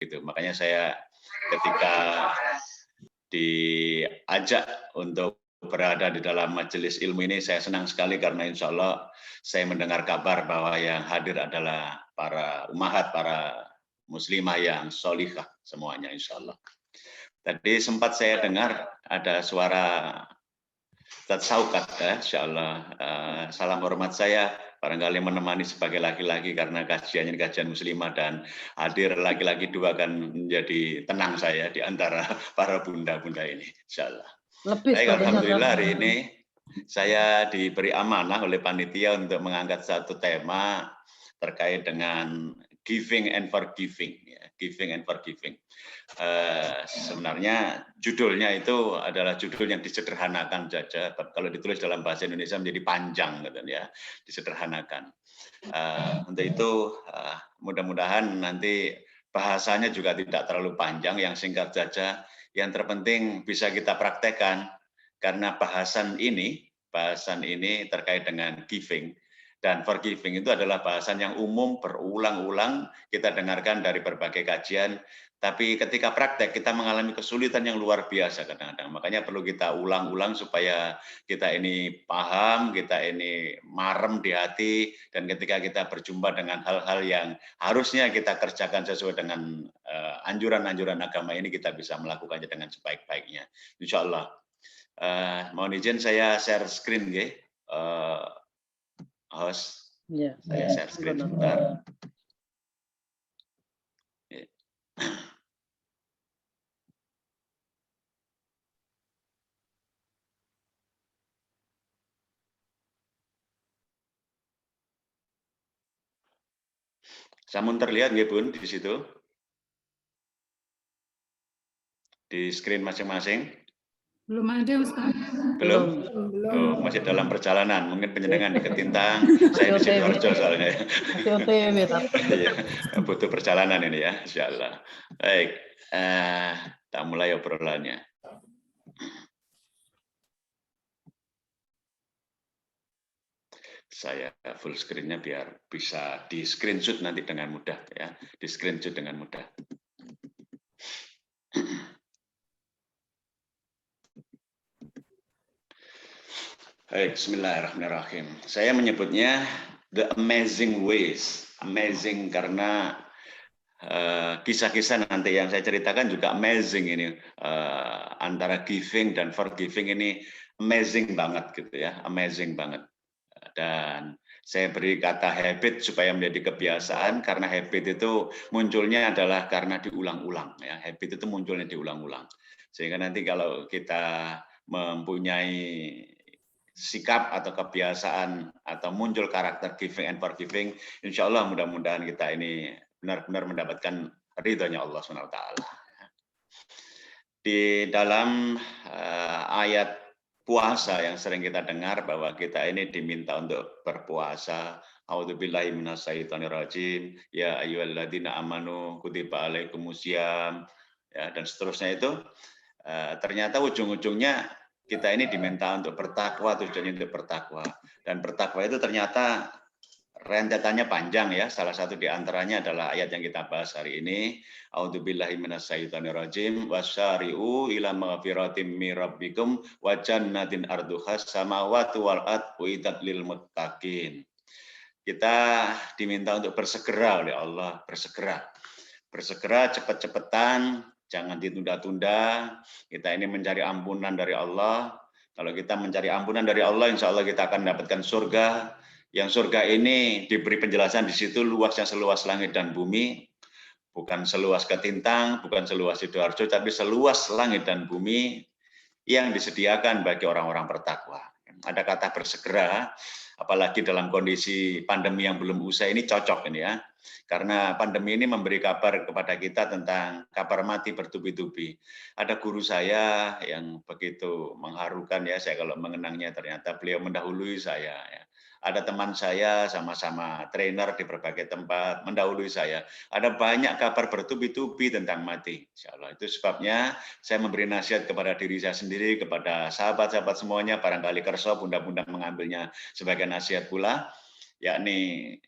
gitu. Makanya saya ketika diajak untuk berada di dalam majelis ilmu ini, saya senang sekali karena insya Allah saya mendengar kabar bahwa yang hadir adalah para ummahat, para muslimah yang solihah semuanya insya Allah. Tadi sempat saya dengar ada suara Ustaz Saukat, ya, insya Allah. Salam hormat saya, barangkali menemani sebagai laki-laki karena kajiannya kajian muslimah dan hadir laki-laki dua akan menjadi tenang saya di antara para bunda-bunda ini, insya Allah. Baik, alhamdulillah hari ini saya diberi amanah oleh panitia untuk mengangkat satu tema terkait dengan giving and forgiving, ya, giving and forgiving. Sebenarnya judulnya itu adalah judul yang disederhanakan saja. Kalau ditulis dalam bahasa Indonesia menjadi panjang, gitu ya, disederhanakan. Untuk itu mudah-mudahan nanti bahasanya juga tidak terlalu panjang, yang singkat saja. Yang terpenting bisa kita praktekkan karena bahasan ini terkait dengan giving dan forgiving itu adalah bahasan yang umum berulang-ulang kita dengarkan dari berbagai kajian. Tapi ketika praktek kita mengalami kesulitan yang luar biasa kadang-kadang. Makanya perlu kita ulang-ulang supaya kita ini paham, kita ini marem di hati, dan ketika kita berjumpa dengan hal-hal yang harusnya kita kerjakan sesuai dengan anjuran-anjuran agama ini, kita bisa melakukannya dengan sebaik-baiknya. Insya Allah. Mohon izin saya share screen, host. Ya, saya share screen sebentar. Sampun terlihat nggih Bun di situ? Di screen masing-masing? Belum ada Ustaz. Belum? Oh, masih dalam perjalanan. Mungkin penjenengan di Ketintang, saya di Sidoarjo soalnya. Iya, butuh perjalanan ini ya, insya Allah. Baik, kita mulai obrolannya. Saya full screen-nya biar bisa di screenshot nanti dengan mudah ya, di screenshot dengan mudah. Baik, bismillahirrahmanirrahim. Saya menyebutnya the amazing ways, amazing karena kisah-kisah nanti yang saya ceritakan juga amazing ini, antara giving dan forgiving ini amazing banget gitu ya, amazing banget. Dan saya beri kata habit supaya menjadi kebiasaan karena habit itu munculnya adalah karena diulang-ulang ya. Habit itu munculnya diulang-ulang. Sehingga nanti kalau kita mempunyai sikap atau kebiasaan atau muncul karakter giving and forgiving, insya Allah mudah-mudahan kita ini benar-benar mendapatkan ridhonya Allah SWT. Di dalam ayat puasa yang sering kita dengar bahwa kita ini diminta untuk berpuasa. A'udzubillahi minasyaitonirrajim. Ya ayyuhalladzina amanu kutiba alaikumusiyam. Ya, dan seterusnya itu ternyata ujung-ujungnya kita ini diminta untuk bertakwa, tujuannya untuk bertakwa. Dan bertakwa itu ternyata rentetannya panjang ya. Salah satu di antaranya adalah ayat yang kita bahas hari ini. A'udzubillahi minasyaitonirrajim. Wasyari'u ila maghfiratim mir rabbikum wa jannatin arduhas samawati wal ard uiddat lil muttaqin. Kita diminta untuk bersegera oleh Allah, bersegera. Bersegera cepat-cepatan, jangan ditunda-tunda. Kita ini mencari ampunan dari Allah. Kalau kita mencari ampunan dari Allah, insya Allah kita akan mendapatkan surga. Yang surga ini diberi penjelasan di situ luasnya seluas langit dan bumi, bukan seluas Ketintang, bukan seluas Sidoarjo, tapi seluas langit dan bumi yang disediakan bagi orang-orang bertakwa. Ada kata bersegera, apalagi dalam kondisi pandemi yang belum usai ini cocok ini ya, karena pandemi ini memberi kabar kepada kita tentang kabar mati bertubi-tubi. Ada guru saya yang begitu mengharukan ya, saya kalau mengenangnya ternyata beliau mendahului saya ya. Ada teman saya sama-sama trainer di berbagai tempat mendahului saya. Ada banyak kabar bertubi-tubi tentang mati. Insya Allah. Itu sebabnya saya memberi nasihat kepada diri saya sendiri, kepada sahabat-sahabat semuanya, barangkali kerso bunda-bunda mengambilnya sebagai nasihat pula, yakni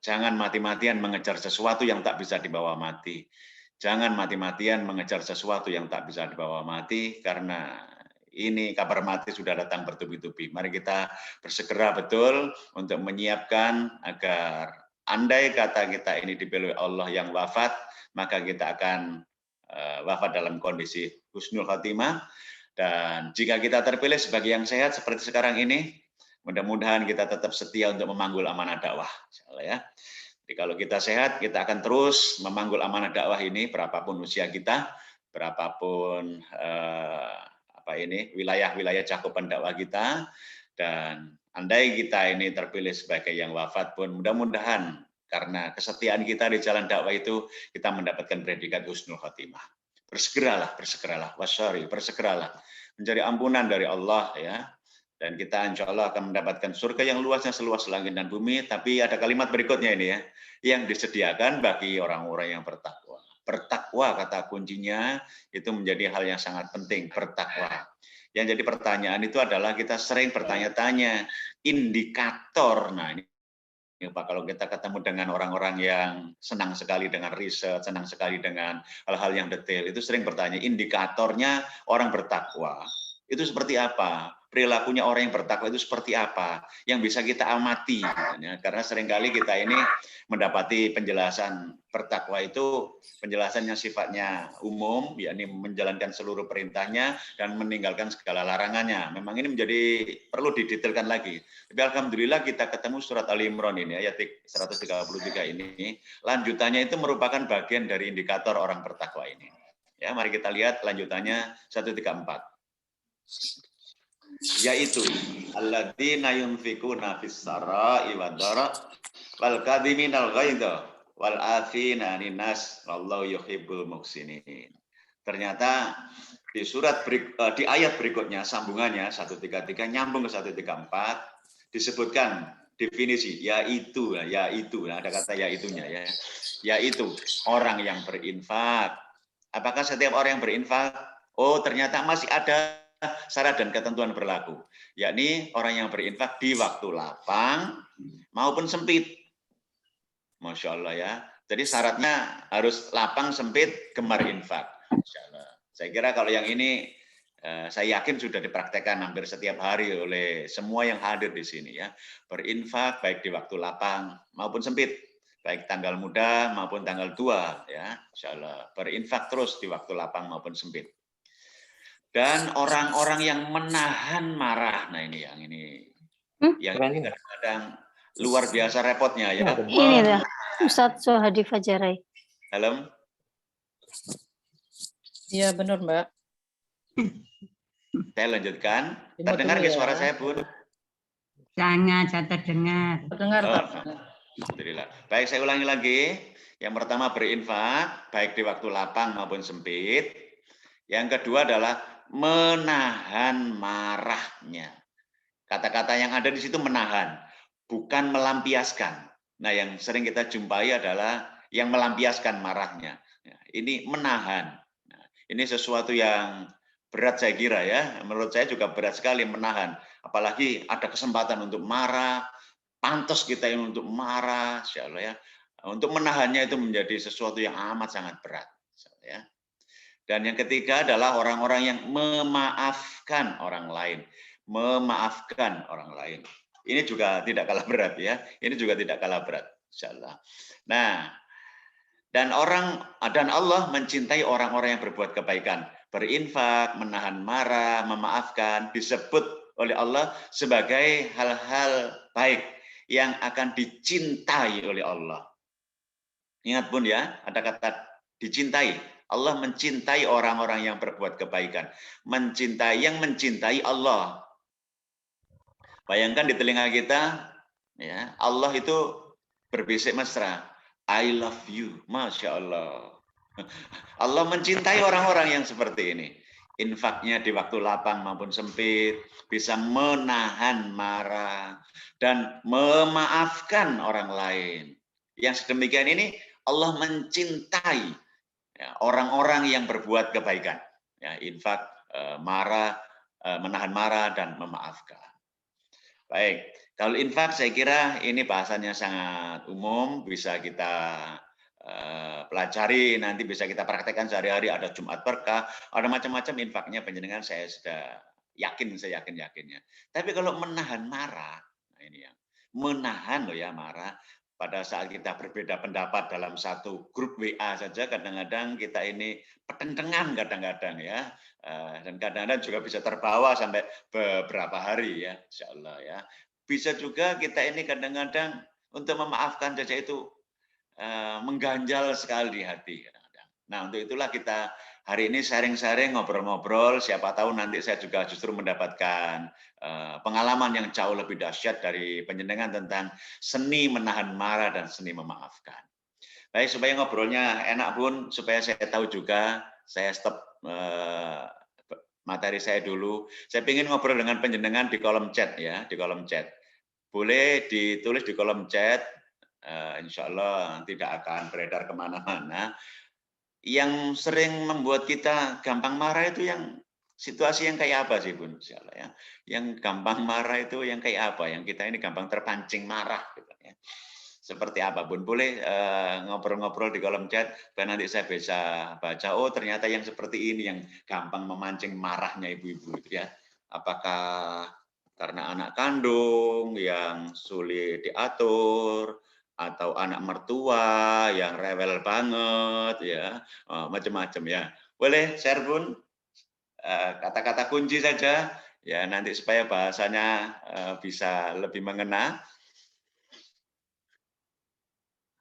jangan mati-matian mengejar sesuatu yang tak bisa dibawa mati. Jangan mati-matian mengejar sesuatu yang tak bisa dibawa mati, karena ini kabar mati sudah datang bertubi-tubi. Mari kita bersegera betul untuk menyiapkan agar andai kata kita ini dipilih Allah yang wafat, maka kita akan wafat dalam kondisi husnul khotimah. Dan jika kita terpilih sebagai yang sehat seperti sekarang ini, mudah-mudahan kita tetap setia untuk memanggul amanah dakwah. Insyaallah ya. Jadi kalau kita sehat, kita akan terus memanggul amanah dakwah ini, berapapun usia kita, berapapun wilayah-wilayah cakupan dakwah kita, dan andai kita ini terpilih sebagai yang wafat pun, mudah-mudahan karena kesetiaan kita di jalan dakwah itu, kita mendapatkan predikat husnul khotimah. Bersegeralah, bersegeralah mencari ampunan dari Allah ya. Dan kita insya Allah akan mendapatkan surga yang luasnya seluas langit dan bumi. Tapi ada kalimat berikutnya ini ya, yang disediakan bagi orang-orang yang bertakwa. Bertakwa kata kuncinya itu menjadi hal yang sangat penting, bertakwa. Yang jadi pertanyaan itu adalah kita sering bertanya-tanya indikator. Nah ini Pak, kalau kita ketemu dengan orang-orang yang senang sekali dengan riset, senang sekali dengan hal-hal yang detail, itu sering bertanya, indikatornya orang bertakwa itu seperti apa? Perilakunya orang yang bertakwa itu seperti apa? Yang bisa kita amati. Karena seringkali kita ini mendapati penjelasan bertakwa itu penjelasannya sifatnya umum, yakni menjalankan seluruh perintahnya dan meninggalkan segala larangannya. Memang ini menjadi perlu didetailkan lagi. Tapi alhamdulillah kita ketemu surat Ali Imran ini, ayat 133 ini, lanjutannya itu merupakan bagian dari indikator orang bertakwa ini. Ya, mari kita lihat lanjutannya 134. Yaitu alladzina yunfikuna fis sarai wad dara wal kadhiminal ghaidha wal afina 'anil nas wallahu yuhibbul muhsinin. Ternyata di di ayat berikutnya sambungannya 133 nyambung ke 134 disebutkan definisi yaitu ada kata yaitunya ya. Yaitu orang yang berinfak. Apakah setiap orang yang berinfak? Oh, ternyata masih ada syarat dan ketentuan berlaku, yakni orang yang berinfak di waktu lapang maupun sempit. Masya Allah ya. Jadi syaratnya harus lapang, sempit, gemar infak. Masya Allah. Saya kira kalau yang ini saya yakin sudah dipraktekkan hampir setiap hari oleh semua yang hadir di sini ya. Berinfak baik di waktu lapang maupun sempit, baik tanggal muda maupun tanggal tua ya. Masya Allah. Berinfak terus di waktu lapang maupun sempit. Dan orang-orang yang menahan marah, nah ini yang kadang-kadang luar biasa repotnya ya. Ini dah Ustadz Sohadi Fajarai. Halo. Iya benar Mbak. Saya lanjutkan. Terdengar ke suara saya Bun? Sangat, saya terdengar. Terdengar Pak. Alhamdulillah. Baik, saya ulangi lagi. Yang pertama berinfak, baik di waktu lapang maupun sempit. Yang kedua adalah menahan marahnya. Kata-kata yang ada di situ menahan, bukan melampiaskan. Nah, yang sering kita jumpai adalah yang melampiaskan marahnya. Ini menahan. Nah, ini sesuatu yang berat saya kira ya. Menurut saya juga berat sekali menahan. Apalagi ada kesempatan untuk marah, pantas kita yang untuk marah, insya Allah ya. Untuk menahannya itu menjadi sesuatu yang amat sangat berat. Ya. Dan yang ketiga adalah orang-orang yang memaafkan orang lain. Memaafkan orang lain. Ini juga tidak kalah berat ya. Ini juga tidak kalah berat. Insyaallah. Nah, dan Allah mencintai orang-orang yang berbuat kebaikan. Berinfak, menahan marah, memaafkan. Disebut oleh Allah sebagai hal-hal baik yang akan dicintai oleh Allah. Ingat Bun ya, ada kata dicintai. Allah mencintai orang-orang yang berbuat kebaikan. Yang mencintai Allah. Bayangkan di telinga kita, ya, Allah itu berbisik mesra. I love you. Masya Allah. Allah mencintai orang-orang yang seperti ini. Infaknya di waktu lapang maupun sempit. Bisa menahan marah. Dan memaafkan orang lain. Yang sedemikian ini Allah mencintai orang-orang yang berbuat kebaikan, ya, infak, menahan marah dan memaafkan. Baik, kalau infak saya kira ini bahasanya sangat umum, bisa kita pelajari, nanti bisa kita praktekkan sehari-hari, ada Jumat Berkah, ada macam-macam infaknya penjenengan saya sudah yakin, saya yakin-yakinnya. Tapi kalau menahan marah, nah ini yang menahan loh ya marah, pada saat kita berbeda pendapat dalam satu grup WA saja, kadang-kadang kita ini pertentangan kadang-kadang ya, dan kadang-kadang juga bisa terbawa sampai beberapa hari ya, insya Allah ya. Bisa juga kita ini kadang-kadang untuk memaafkan saja itu mengganjal sekali di hati kadang-kadang. Nah, untuk itulah kita hari ini sharing-sharing, ngobrol-ngobrol, siapa tahu nanti saya juga justru mendapatkan pengalaman yang jauh lebih dahsyat dari penjenengan tentang seni menahan marah dan seni memaafkan. Baik, supaya ngobrolnya enak Bun, supaya saya tahu juga, saya stop materi saya dulu. Saya ingin ngobrol dengan penjenengan di kolom chat ya, di kolom chat. Boleh ditulis di kolom chat, insya Allah tidak akan beredar kemana-mana. Yang sering membuat kita gampang marah itu yang situasi yang kayak apa sih Bun? Insya Allah ya. Yang gampang marah itu yang kayak apa? Yang kita ini gampang terpancing marah. Gitu, ya. Seperti apa Bun? Boleh ngobrol-ngobrol di kolom chat, supaya nanti saya bisa baca, oh ternyata yang seperti ini yang gampang memancing marahnya ibu-ibu itu ya. Apakah karena anak kandung yang sulit diatur, atau anak mertua yang rewel banget ya, macam-macam ya. Boleh share Bun, kata-kata kunci saja ya nanti supaya bahasanya bisa lebih mengena.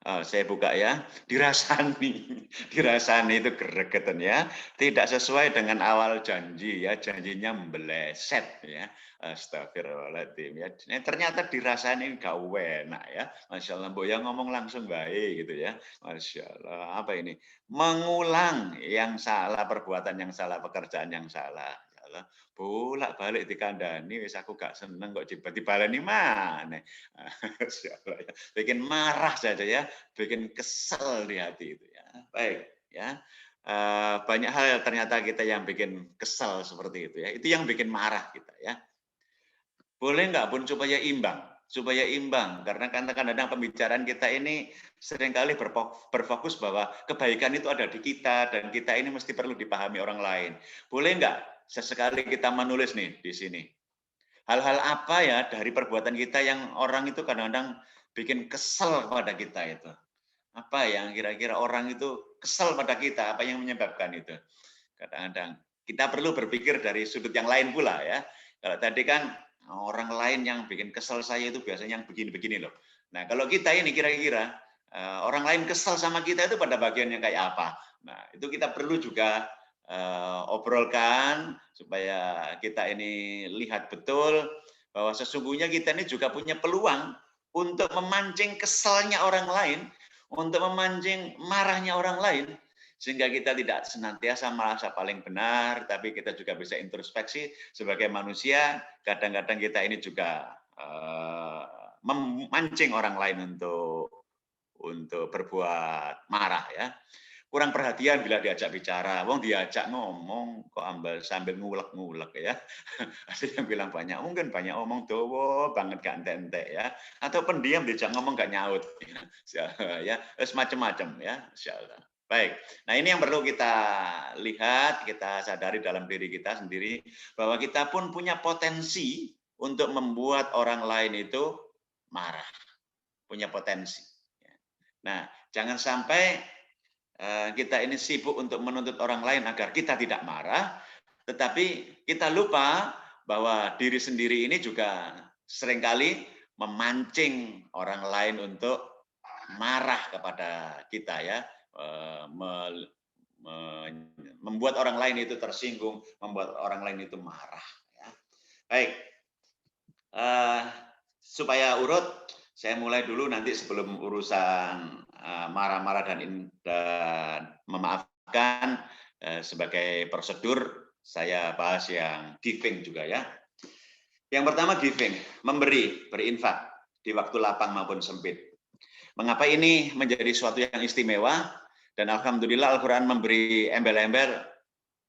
Saya buka ya, dirasani, dirasani itu gregetan ya, tidak sesuai dengan awal janji ya, janjinya meleset ya, astagfirullahaladzim ya, ternyata dirasani gak enak ya, Masya Allah, Mbok ya ngomong langsung baik gitu ya, Masya Allah, apa ini, mengulang yang salah, perbuatan yang salah, pekerjaan yang salah, ya Allah, bolak-balik dikandani, wis aku gak seneng kok dibaleni mana, Masya Allah ya, bikin marah saja ya, bikin kesel di hati itu ya. Baik ya. Banyak hal ternyata kita yang bikin kesel seperti itu ya. Itu yang bikin marah kita ya. Boleh nggak Bun supaya imbang? Supaya imbang karena kadang-kadang pembicaraan kita ini seringkali berfokus bahwa kebaikan itu ada di kita dan kita ini mesti perlu dipahami orang lain. Boleh nggak sesekali kita menulis nih di sini? Hal-hal apa ya dari perbuatan kita yang orang itu kadang-kadang bikin kesel kepada kita itu? Apa yang kira-kira orang itu kesal pada kita, apa yang menyebabkan itu? Kadang-kadang kita perlu berpikir dari sudut yang lain pula ya. Kalau tadi kan orang lain yang bikin kesal saya itu biasanya yang begini-begini loh. Nah, kalau kita ini kira-kira orang lain kesal sama kita itu pada bagian yang kayak apa? Nah, itu kita perlu juga obrolkan supaya kita ini lihat betul bahwa sesungguhnya kita ini juga punya peluang untuk memancing kesalnya orang lain, untuk memancing marahnya orang lain, sehingga kita tidak senantiasa merasa paling benar, tapi kita juga bisa introspeksi sebagai manusia. Kadang-kadang kita ini juga memancing orang lain untuk berbuat marah ya. Kurang perhatian bila diajak bicara, wong diajak ngomong kok sambil ngulek-ngulek ya. Ada yang bilang mungkin banyak omong dowo banget gak entek-entek ya. Atau pendiam diajak ngomong gak nyaut ya. Macam-macam ya, insyaallah. Baik. Nah, ini yang perlu kita lihat, kita sadari dalam diri kita sendiri bahwa kita pun punya potensi untuk membuat orang lain itu marah. Punya potensi. Nah, jangan sampai kita ini sibuk untuk menuntut orang lain agar kita tidak marah, tetapi kita lupa bahwa diri sendiri ini juga seringkali memancing orang lain untuk marah kepada kita ya, membuat orang lain itu tersinggung, membuat orang lain itu marah. Ya. Baik, supaya urut, saya mulai dulu nanti sebelum urusan marah-marah dan memaafkan sebagai prosedur, saya bahas yang giving juga ya. Yang pertama giving, memberi, berinfak di waktu lapang maupun sempit. Mengapa ini menjadi suatu yang istimewa? Dan alhamdulillah Al-Quran memberi embel-embel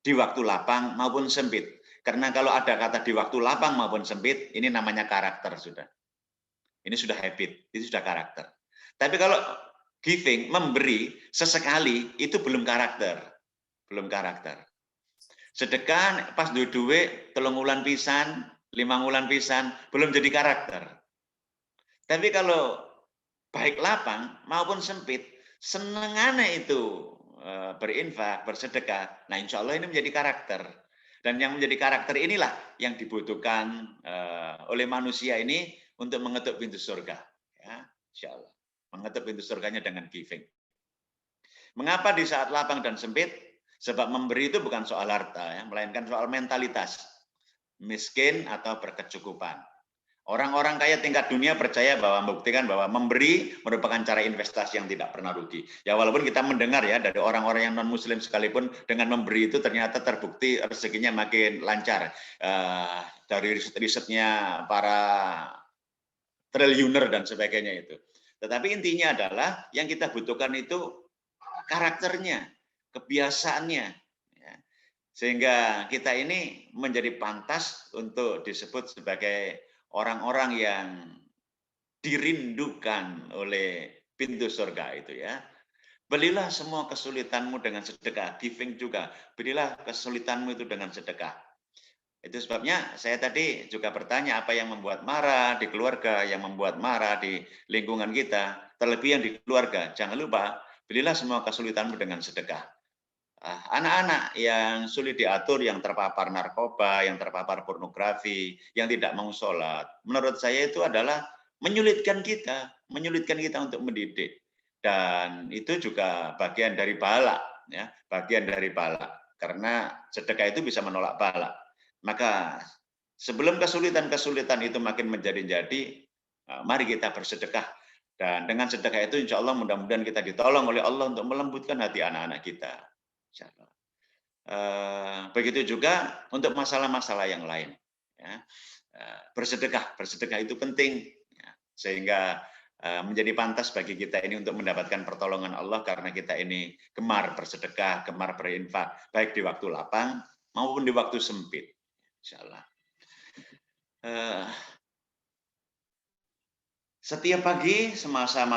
di waktu lapang maupun sempit. Karena kalau ada kata di waktu lapang maupun sempit, ini namanya karakter sudah. Ini sudah habit, itu sudah karakter. Tapi kalau giving, memberi sesekali itu belum karakter. Belum karakter. Sedekah pas duwe 3 wulan pisan, 5 wulan pisan, belum jadi karakter. Tapi kalau baik lapang maupun sempit, senengane itu berinfak, bersedekah, nah insya Allah ini menjadi karakter. Dan yang menjadi karakter inilah yang dibutuhkan oleh manusia ini untuk mengetuk pintu surga. Ya, insya Allah. Mengetuk pintu surganya dengan giving. Mengapa di saat lapang dan sempit? Sebab memberi itu bukan soal harta, ya, melainkan soal mentalitas. Miskin atau berkecukupan. Orang-orang kaya tingkat dunia percaya bahwa membuktikan bahwa memberi merupakan cara investasi yang tidak pernah rugi. Ya walaupun kita mendengar ya dari orang-orang yang non-muslim sekalipun dengan memberi itu ternyata terbukti rezekinya makin lancar. Dari riset-risetnya para triliuner dan sebagainya itu. Tetapi intinya adalah yang kita butuhkan itu karakternya, kebiasaannya. Ya. Sehingga kita ini menjadi pantas untuk disebut sebagai orang-orang yang dirindukan oleh pintu surga itu ya. Belilah semua kesulitanmu dengan sedekah, giving juga. Berilah kesulitanmu itu dengan sedekah. Itu sebabnya saya tadi juga bertanya apa yang membuat marah di keluarga, yang membuat marah di lingkungan kita, terlebih yang di keluarga. Jangan lupa, berilah semua kesulitanmu dengan sedekah. Anak-anak yang sulit diatur, yang terpapar narkoba, yang terpapar pornografi, yang tidak mau sholat, menurut saya itu adalah menyulitkan kita untuk mendidik. Dan itu juga bagian dari bala, ya, bagian dari bala. Karena sedekah itu bisa menolak bala. Maka sebelum kesulitan-kesulitan itu makin menjadi-jadi, mari kita bersedekah. Dan dengan sedekah itu insya Allah mudah-mudahan kita ditolong oleh Allah untuk melembutkan hati anak-anak kita. Begitu juga untuk masalah-masalah yang lain. Ya. Bersedekah itu penting, ya. Sehingga menjadi pantas bagi kita ini untuk mendapatkan pertolongan Allah karena kita ini gemar bersedekah, gemar berinfak, baik di waktu lapang maupun di waktu sempit. Insyaallah. Setiap pagi semasa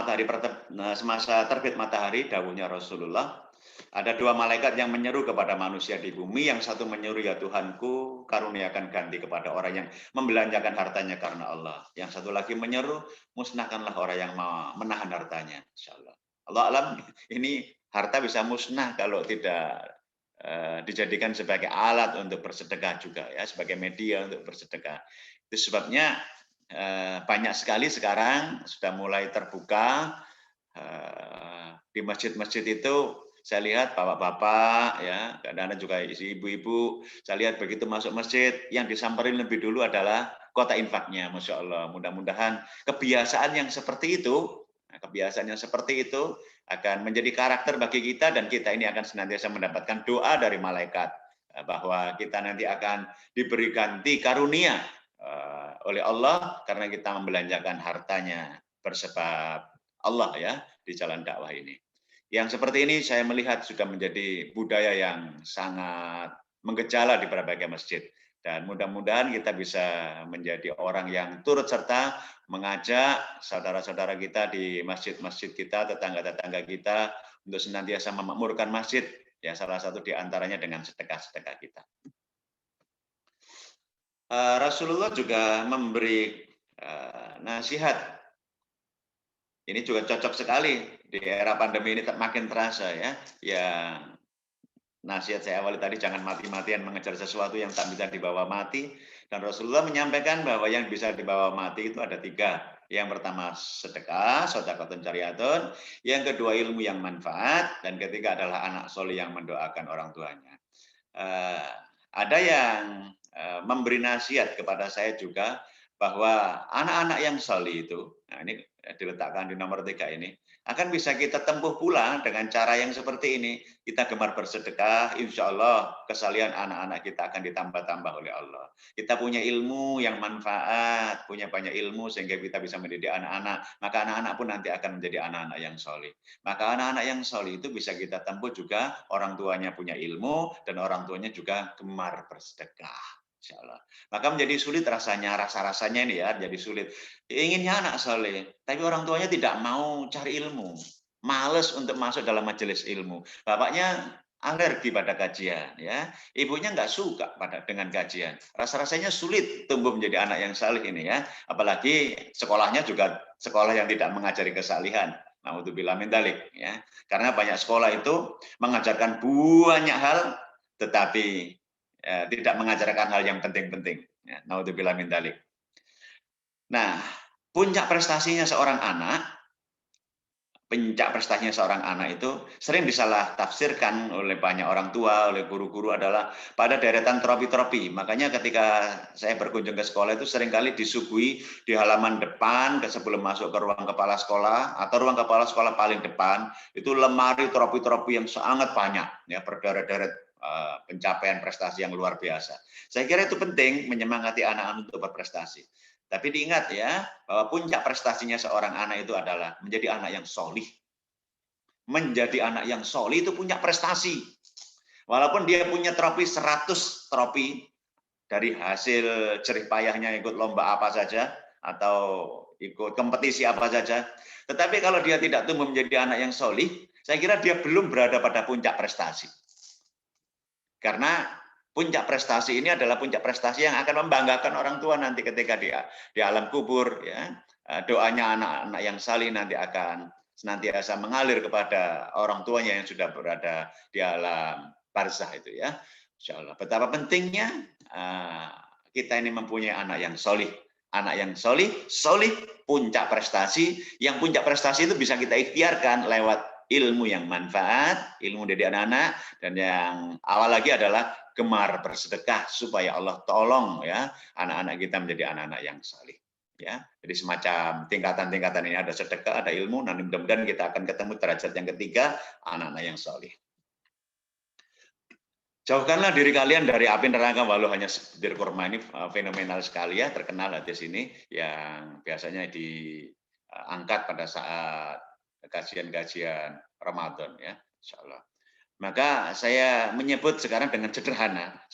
terbit matahari, dawuhnya Rasulullah, ada 2 malaikat yang menyeru kepada manusia di bumi. Yang satu menyeru, ya Tuhanku, karuniakan ganti kepada orang yang membelanjakan hartanya karena Allah. Yang satu lagi menyeru, musnahkanlah orang yang menahan hartanya. Insyaallah. Allah alam, ini harta bisa musnah kalau tidak dijadikan sebagai alat untuk bersedekah juga, ya, sebagai media untuk bersedekah. Itu sebabnya banyak sekali sekarang sudah mulai terbuka di masjid-masjid itu. Saya lihat bapak-bapak, ya, kadang-kadang juga ibu-ibu. Saya lihat begitu masuk masjid, yang disamperin lebih dulu adalah kota infaknya, masya Allah. Mudah-mudahan kebiasaan yang seperti itu, akan menjadi karakter bagi kita dan kita ini akan senantiasa mendapatkan doa dari malaikat bahwa kita nanti akan diberi ganti karunia oleh Allah karena kita membelanjakan hartanya bersebab Allah ya di jalan dakwah ini. Yang seperti ini saya melihat sudah menjadi budaya yang sangat menggejala di berbagai masjid. Dan mudah-mudahan kita bisa menjadi orang yang turut serta mengajak saudara-saudara kita di masjid-masjid kita, tetangga-tetangga kita untuk senantiasa memakmurkan masjid. Ya, salah satu di antaranya dengan sedekah-sedekah kita. Rasulullah juga memberi nasihat. Ini juga cocok sekali di era pandemi ini makin terasa ya. Ya, nasihat saya awali tadi, jangan mati-matian mengejar sesuatu yang tak bisa dibawa mati. Dan Rasulullah menyampaikan bahwa yang bisa dibawa mati itu ada 3. Yang pertama sedekah, sedekatun jariyatun. Yang kedua ilmu yang manfaat. Dan ketiga adalah anak soleh yang mendoakan orang tuanya. Ada yang memberi nasihat kepada saya juga bahwa anak-anak yang soleh itu, nah ini diletakkan di nomor 3 ini, akan bisa kita tempuh pula dengan cara yang seperti ini. Kita gemar bersedekah, insya Allah kesalian anak-anak kita akan ditambah-tambah oleh Allah. Kita punya ilmu yang manfaat, punya banyak ilmu sehingga kita bisa mendidik anak-anak. Maka anak-anak pun nanti akan menjadi anak-anak yang soleh. Maka anak-anak yang soleh itu bisa kita tempuh juga orang tuanya punya ilmu dan orang tuanya juga gemar bersedekah. Insyaallah. Maka menjadi sulit rasanya, rasa-rasanya ini ya, jadi sulit. Inginnya anak soleh, tapi orang tuanya tidak mau cari ilmu. males untuk masuk dalam majelis ilmu. Bapaknya alergi pada kajian, ya. Ibunya nggak suka dengan kajian. Rasa-rasanya sulit tumbuh menjadi anak yang salih ini, ya. Apalagi sekolahnya juga sekolah yang tidak mengajari kesalihan. Naudzubillah min dzalik, ya. Karena banyak sekolah itu mengajarkan banyak hal, tetapi tidak mengajarkan hal yang penting-penting. Ya. Naudzubillah min dzalik. Nah, puncak prestasinya seorang anak itu sering disalah tafsirkan oleh banyak orang tua, oleh guru-guru adalah pada deretan tropi-tropi. Makanya ketika saya berkunjung ke sekolah itu seringkali disuguhi di halaman depan sebelum masuk ke ruang kepala sekolah atau ruang kepala sekolah paling depan itu lemari tropi-tropi yang sangat banyak, ya, berderet-deret pencapaian prestasi yang luar biasa. Saya kira itu penting menyemangati anak-anak untuk berprestasi. Tapi diingat ya, bahwa puncak prestasinya seorang anak itu adalah menjadi anak yang solih. Menjadi anak yang solih itu punya prestasi. Walaupun dia punya trofi 100 trofi, dari hasil jerih payahnya ikut lomba apa saja, atau ikut kompetisi apa saja. Tetapi kalau dia tidak tumbuh menjadi anak yang solih, saya kira dia belum berada pada puncak prestasi. Karena puncak prestasi ini adalah puncak prestasi yang akan membanggakan orang tua nanti ketika dia di alam kubur, ya. Doanya anak-anak yang salih nanti akan senantiasa mengalir kepada orang tuanya yang sudah berada di alam barzah itu, ya. Insyaallah. Betapa pentingnya kita ini mempunyai anak yang solih. Anak yang solih, puncak prestasi. Yang puncak prestasi itu bisa kita ikhtiarkan lewat ilmu yang manfaat, ilmu dari anak-anak, dan yang awal lagi adalah gemar bersedekah supaya Allah tolong, ya, anak-anak kita menjadi anak-anak yang salih, ya. Jadi semacam tingkatan-tingkatan ini, ada sedekah, ada ilmu, nanti mudah-mudahan kita akan ketemu derajat yang ketiga, anak-anak yang salih. Jauhkanlah diri kalian dari api neraka walau hanya sebutir kurma. Ini fenomenal sekali, ya, terkenal hadis ini yang biasanya diangkat pada saat kajian-kajian Ramadan, ya, insyaallah. Maka saya menyebut sekarang dengan sederhana,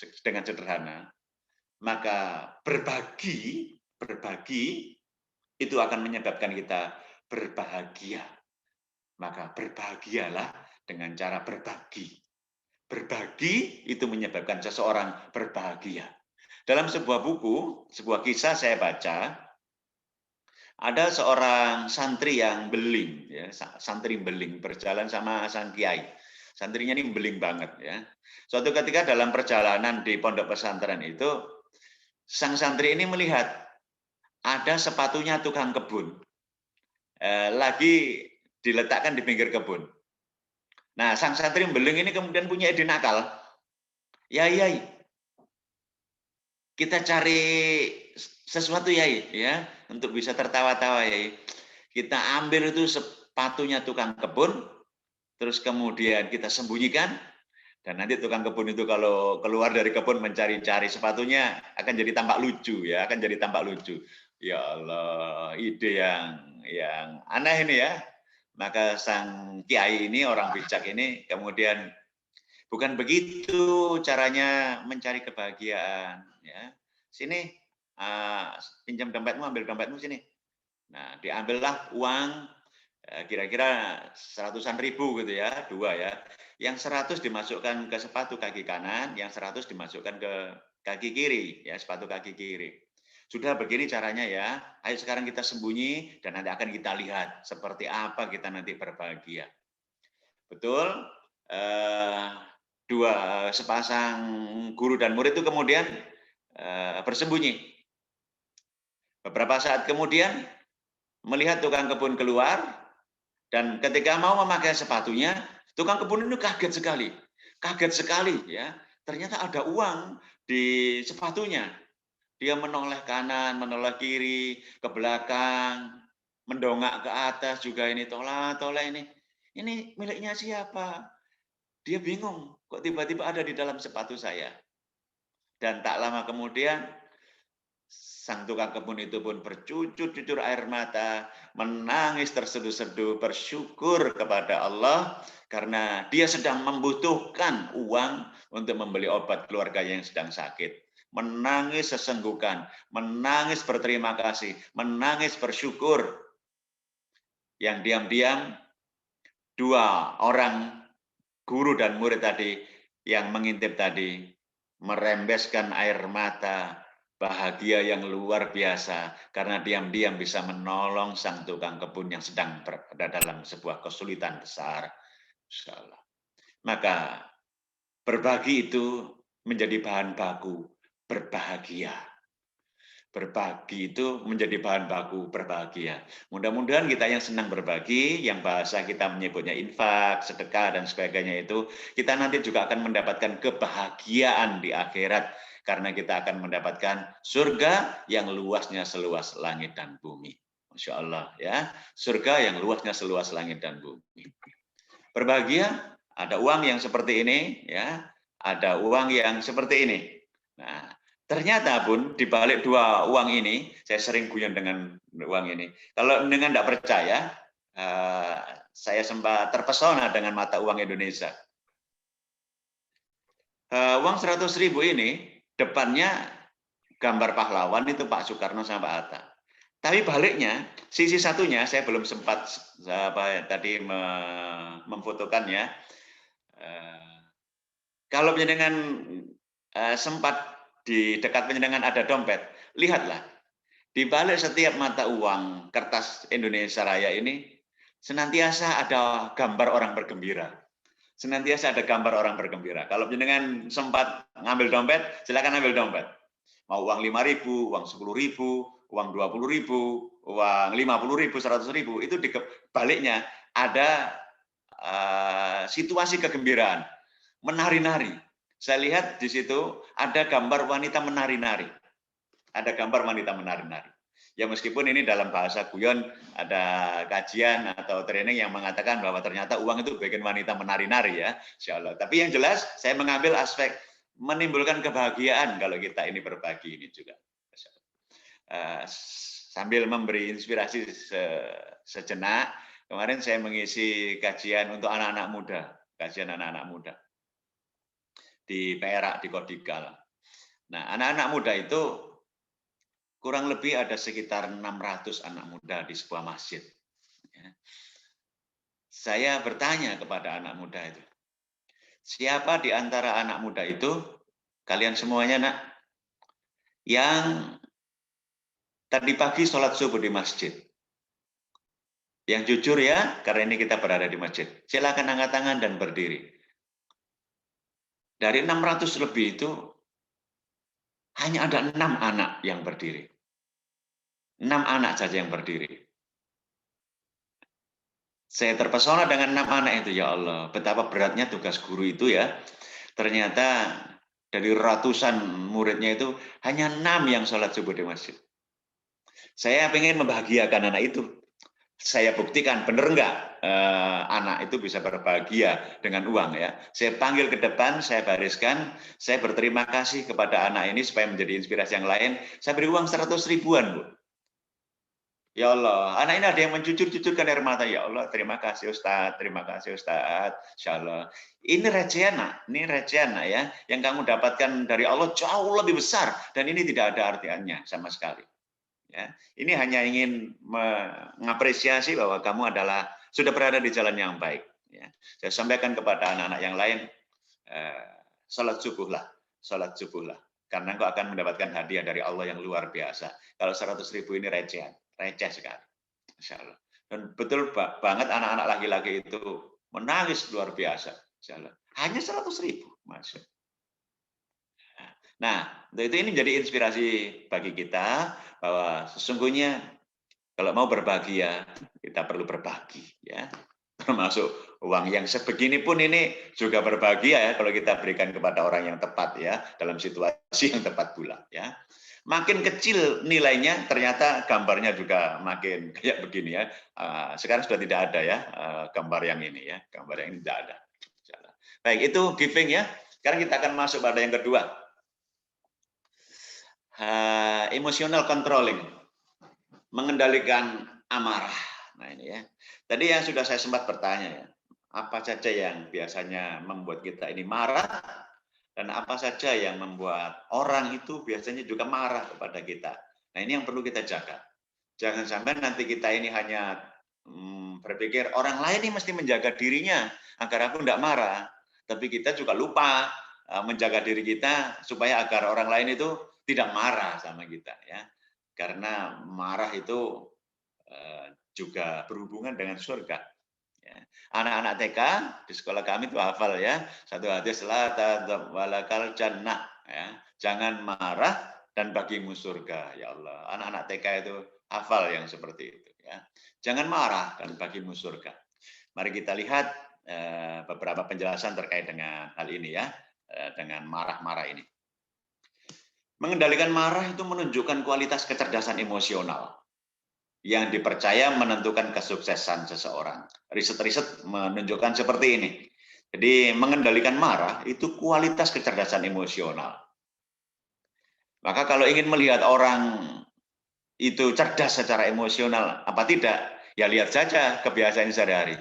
maka berbagi itu akan menyebabkan kita berbahagia. Maka berbahagialah dengan cara berbagi. Berbagi itu menyebabkan seseorang berbahagia. Dalam sebuah buku, sebuah kisah saya baca, ada seorang santri yang beling, ya, santri beling berjalan sama sang kiai. Santrinya ini beling banget, ya. Suatu ketika dalam perjalanan di pondok pesantren itu, sang santri ini melihat ada sepatunya tukang kebun lagi diletakkan di pinggir kebun. Nah, sang santri beling ini kemudian punya ide nakal. Yai, kita cari sesuatu, Yai, ya, untuk bisa tertawa-tawa, Yai. Kita ambil itu sepatunya tukang kebun, terus kemudian kita sembunyikan, dan nanti tukang kebun itu kalau keluar dari kebun mencari-cari sepatunya akan jadi tampak lucu, ya, akan jadi tampak lucu. Ya Allah, ide yang aneh ini, ya. Maka sang kiai ini, orang bijak ini, kemudian bukan begitu caranya mencari kebahagiaan, ya. Sini, pinjam dompetmu, ambil dompetmu sini. Nah, diambillah uang kira-kira 100-an ribu gitu, ya, dua, ya. Yang 100 dimasukkan ke sepatu kaki kanan, yang 100 dimasukkan ke kaki kiri, ya, sepatu kaki kiri. Sudah begini caranya, ya. Ayo sekarang kita sembunyi dan nanti akan kita lihat seperti apa kita nanti berbahagia. Betul? Sepasang guru dan murid itu kemudian bersembunyi. Beberapa saat kemudian melihat tukang kebun keluar, dan ketika mau memakai sepatunya, tukang kebun itu kaget sekali, ya. Ternyata ada uang di sepatunya. Dia menoleh kanan, menoleh kiri, ke belakang, mendongak ke atas juga, ini toleh ini miliknya siapa? Dia bingung, kok tiba-tiba ada di dalam sepatu saya. Dan tak lama kemudian, sang tukang kebun itu pun bercucur-cucur air mata, menangis terseduh-seduh, bersyukur kepada Allah, karena dia sedang membutuhkan uang untuk membeli obat keluarganya yang sedang sakit. Menangis sesenggukan, menangis berterima kasih, menangis bersyukur. Yang diam-diam, dua orang guru dan murid tadi yang mengintip tadi merembeskan air mata bahagia yang luar biasa karena diam-diam bisa menolong sang tukang kebun yang sedang berada dalam sebuah kesulitan besar. Insyaallah. Maka berbagi itu menjadi bahan baku berbahagia. Berbagi itu menjadi bahan baku berbahagia. Mudah-mudahan kita yang senang berbagi, yang bahasa kita menyebutnya infak, sedekah, dan sebagainya itu, kita nanti juga akan mendapatkan kebahagiaan di akhirat. Karena kita akan mendapatkan surga yang luasnya seluas langit dan bumi. Masya Allah ya, surga yang luasnya seluas langit dan bumi. Berbahagia, ada uang yang seperti ini, ya, ada uang yang seperti ini. Nah, ternyata pun di balik dua uang ini, saya sering guyon dengan uang ini. Kalau dengan tidak percaya, saya sempat terpesona dengan mata uang Indonesia. Uang 100.000 ini depannya gambar pahlawan itu Pak Soekarno sama Pak Hatta. Tapi baliknya, sisi satunya saya belum sempat tadi memfotokannya. Kalau penjenengan sempat di dekat penjenengan ada dompet, lihatlah. Di balik setiap mata uang kertas Indonesia Raya ini, senantiasa ada gambar orang bergembira. Senantiasa ada gambar orang bergembira. Kalau penjenengan sempat ngambil dompet, silakan ambil dompet. Mau uang 5.000, uang 10.000, uang 20.000, uang 50.000, 100.000, itu di baliknya ada situasi kegembiraan, menari-nari. Saya lihat di situ ada gambar wanita menari-nari. Ada gambar wanita menari-nari. Ya meskipun ini dalam bahasa guyon ada kajian atau training yang mengatakan bahwa ternyata uang itu bikin wanita menari-nari ya, insya Allah. Tapi yang jelas saya mengambil aspek menimbulkan kebahagiaan kalau kita ini berbagi ini juga. Sambil memberi inspirasi sejenak, kemarin saya mengisi kajian untuk anak-anak muda, kajian anak-anak muda di Perak, di Kodikal. Nah, anak-anak muda itu kurang lebih ada sekitar 600 anak muda di sebuah masjid. Saya bertanya kepada anak muda itu, siapa di antara anak muda itu, kalian semuanya nak, yang tadi pagi sholat subuh di masjid? Yang jujur ya, karena ini kita berada di masjid. Silakan angkat tangan dan berdiri. Dari 600 lebih itu, hanya ada 6 anak yang berdiri. 6 anak saja yang berdiri. Saya terpesona dengan 6 anak itu, ya Allah. Betapa beratnya tugas guru itu ya. Ternyata dari ratusan muridnya itu, hanya 6 yang sholat subuh di masjid. Saya ingin membahagiakan anak itu. Saya buktikan, benar enggak anak itu bisa berbahagia dengan uang ya. Saya panggil ke depan, saya bariskan, saya berterima kasih kepada anak ini supaya menjadi inspirasi yang lain. Saya beri uang 100 ribuan, Bu. Ya Allah, anak ini ada yang mencucur-cucurkan air mata. Ya Allah, terima kasih Ustadz, terima kasih Ustadz. Insya Allah. Ini recehan, nak. Ini recehan, nak, ya. Yang kamu dapatkan dari Allah jauh lebih besar. Dan ini tidak ada artiannya sama sekali. Ya, ini hanya ingin mengapresiasi bahwa kamu adalah sudah berada di jalan yang baik. Ya. Saya sampaikan kepada anak-anak yang lain, sholat subuh lah, karena engkau akan mendapatkan hadiah dari Allah yang luar biasa. Kalau 100 ribu ini receh sekali, Insya Allah. Dan betul banget anak-anak laki-laki itu menangis luar biasa, Insya Allah. Hanya 100 ribu, Masya Allah. Nah, itu ini menjadi inspirasi bagi kita bahwa sesungguhnya kalau mau berbagi ya kita perlu berbagi ya, termasuk uang yang sebegini pun ini juga berbagi ya kalau kita berikan kepada orang yang tepat ya dalam situasi yang tepat pula ya. Makin kecil nilainya ternyata gambarnya juga makin kayak begini ya. Sekarang sudah tidak ada ya gambar yang ini ya, gambar yang ini tidak ada. Baik, itu giving ya. Sekarang kita akan masuk pada yang kedua. Emotional controlling, mengendalikan amarah. Nah ini ya. Tadi yang sudah saya sempat bertanya ya, apa saja yang biasanya membuat kita ini marah dan apa saja yang membuat orang itu biasanya juga marah kepada kita. Nah ini yang perlu kita jaga. Jangan sampai nanti kita ini hanya berpikir orang lain ini mesti menjaga dirinya agar aku tidak marah. Tapi kita juga lupa menjaga diri kita supaya agar orang lain itu tidak marah sama kita, ya. Karena marah itu juga berhubungan dengan surga. Ya. Anak-anak TK di sekolah kami itu hafal, ya, satu hadis, la taghdab walakal jannah, ya. Jangan marah dan bagimu surga, ya Allah. Anak-anak TK itu hafal yang seperti itu, ya. Jangan marah dan bagimu surga. Mari kita lihat beberapa penjelasan terkait dengan hal ini, ya, dengan marah-marah ini. Mengendalikan marah itu menunjukkan kualitas kecerdasan emosional yang dipercaya menentukan kesuksesan seseorang. Riset-riset menunjukkan seperti ini. Jadi mengendalikan marah itu kualitas kecerdasan emosional. Maka kalau ingin melihat orang itu cerdas secara emosional, apa tidak? Ya lihat saja kebiasaan sehari-hari.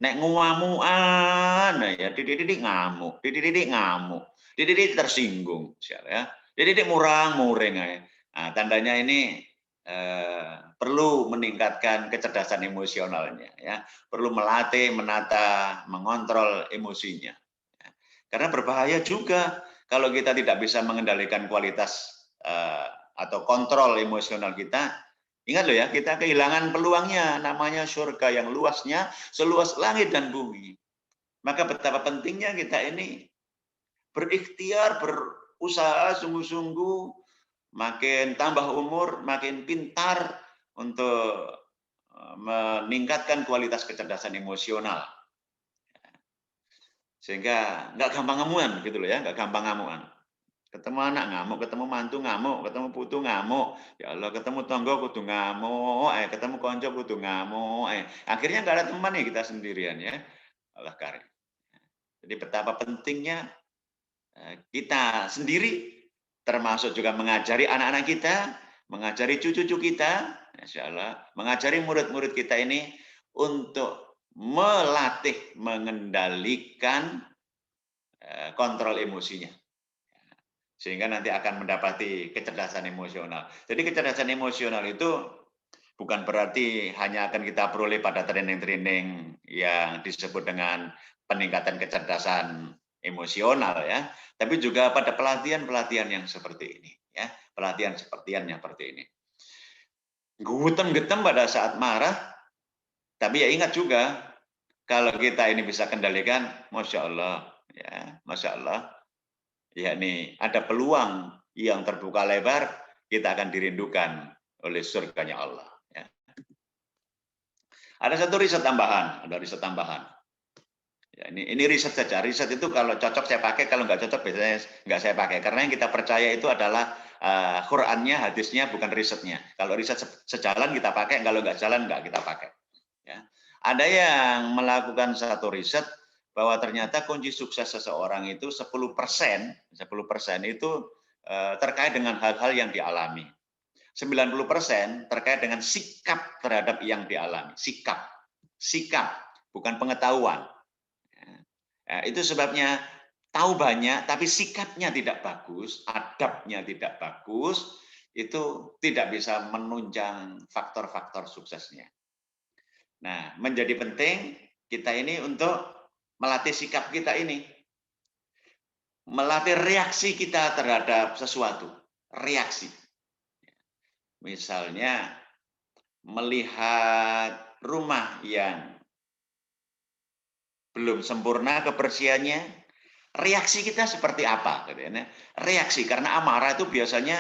Nek ngamuan, ya dididik ngamuk, dididik ngamuk, dididik tersinggung, ya. Dididik murang-muring. Nah, tandanya ini perlu meningkatkan kecerdasan emosionalnya, ya. Perlu melatih, menata, mengontrol emosinya. Karena berbahaya juga kalau kita tidak bisa mengendalikan kualitas atau kontrol emosional kita. Ingat loh, ya, kita kehilangan peluangnya, namanya surga yang luasnya seluas langit dan bumi. Maka betapa pentingnya kita ini berikhtiar, berusaha sungguh-sungguh, makin tambah umur, makin pintar untuk meningkatkan kualitas kecerdasan emosional. Sehingga nggak gampang ngamuan, gitu loh, ya, nggak gampang ngamuan. Ketemu anak ngamuk, ketemu mantu ngamuk, ketemu putu ngamuk, ya Allah, ketemu tonggo kudu ngamuk, ketemu konco kudu ngamuk, akhirnya nggak ada teman nih, kita sendirian, ya. Allah karim. Jadi betapa pentingnya kita sendiri, termasuk juga mengajari anak-anak kita, mengajari cucu-cucu kita, insya Allah, mengajari murid-murid kita ini untuk melatih, mengendalikan kontrol emosinya. Sehingga nanti akan mendapati kecerdasan emosional. Jadi kecerdasan emosional itu bukan berarti hanya akan kita peroleh pada training-training yang disebut dengan peningkatan kecerdasan emosional, ya, tapi juga pada pelatihan-pelatihan yang seperti ini, ya, pelatihan yang seperti ini. Gutem-getem pada saat marah, tapi ya ingat juga kalau kita ini bisa kendalikan, masya Allah, ya, masya Allah. Ya, nih ada peluang yang terbuka lebar, kita akan dirindukan oleh surganya Allah. Ya. Ada satu riset tambahan, Ya, ini riset saja. Riset itu kalau cocok saya pakai, kalau nggak cocok biasanya nggak saya pakai. Karena yang kita percaya itu adalah Qurannya, hadisnya, bukan risetnya. Kalau riset sejalan kita pakai, kalau nggak jalan nggak kita pakai. Ya. Ada yang melakukan satu riset bahwa ternyata kunci sukses seseorang itu 10% itu terkait dengan hal-hal yang dialami. 90% terkait dengan sikap terhadap yang dialami. Sikap, bukan pengetahuan. Itu sebabnya tahu banyak, tapi sikapnya tidak bagus, adabnya tidak bagus, itu tidak bisa menunjang faktor-faktor suksesnya. Nah, menjadi penting kita ini untuk melatih sikap kita ini. Melatih reaksi kita terhadap sesuatu. Reaksi. Misalnya, melihat rumah yang belum sempurna kebersihannya, reaksi kita seperti apa? Reaksi, karena amarah itu biasanya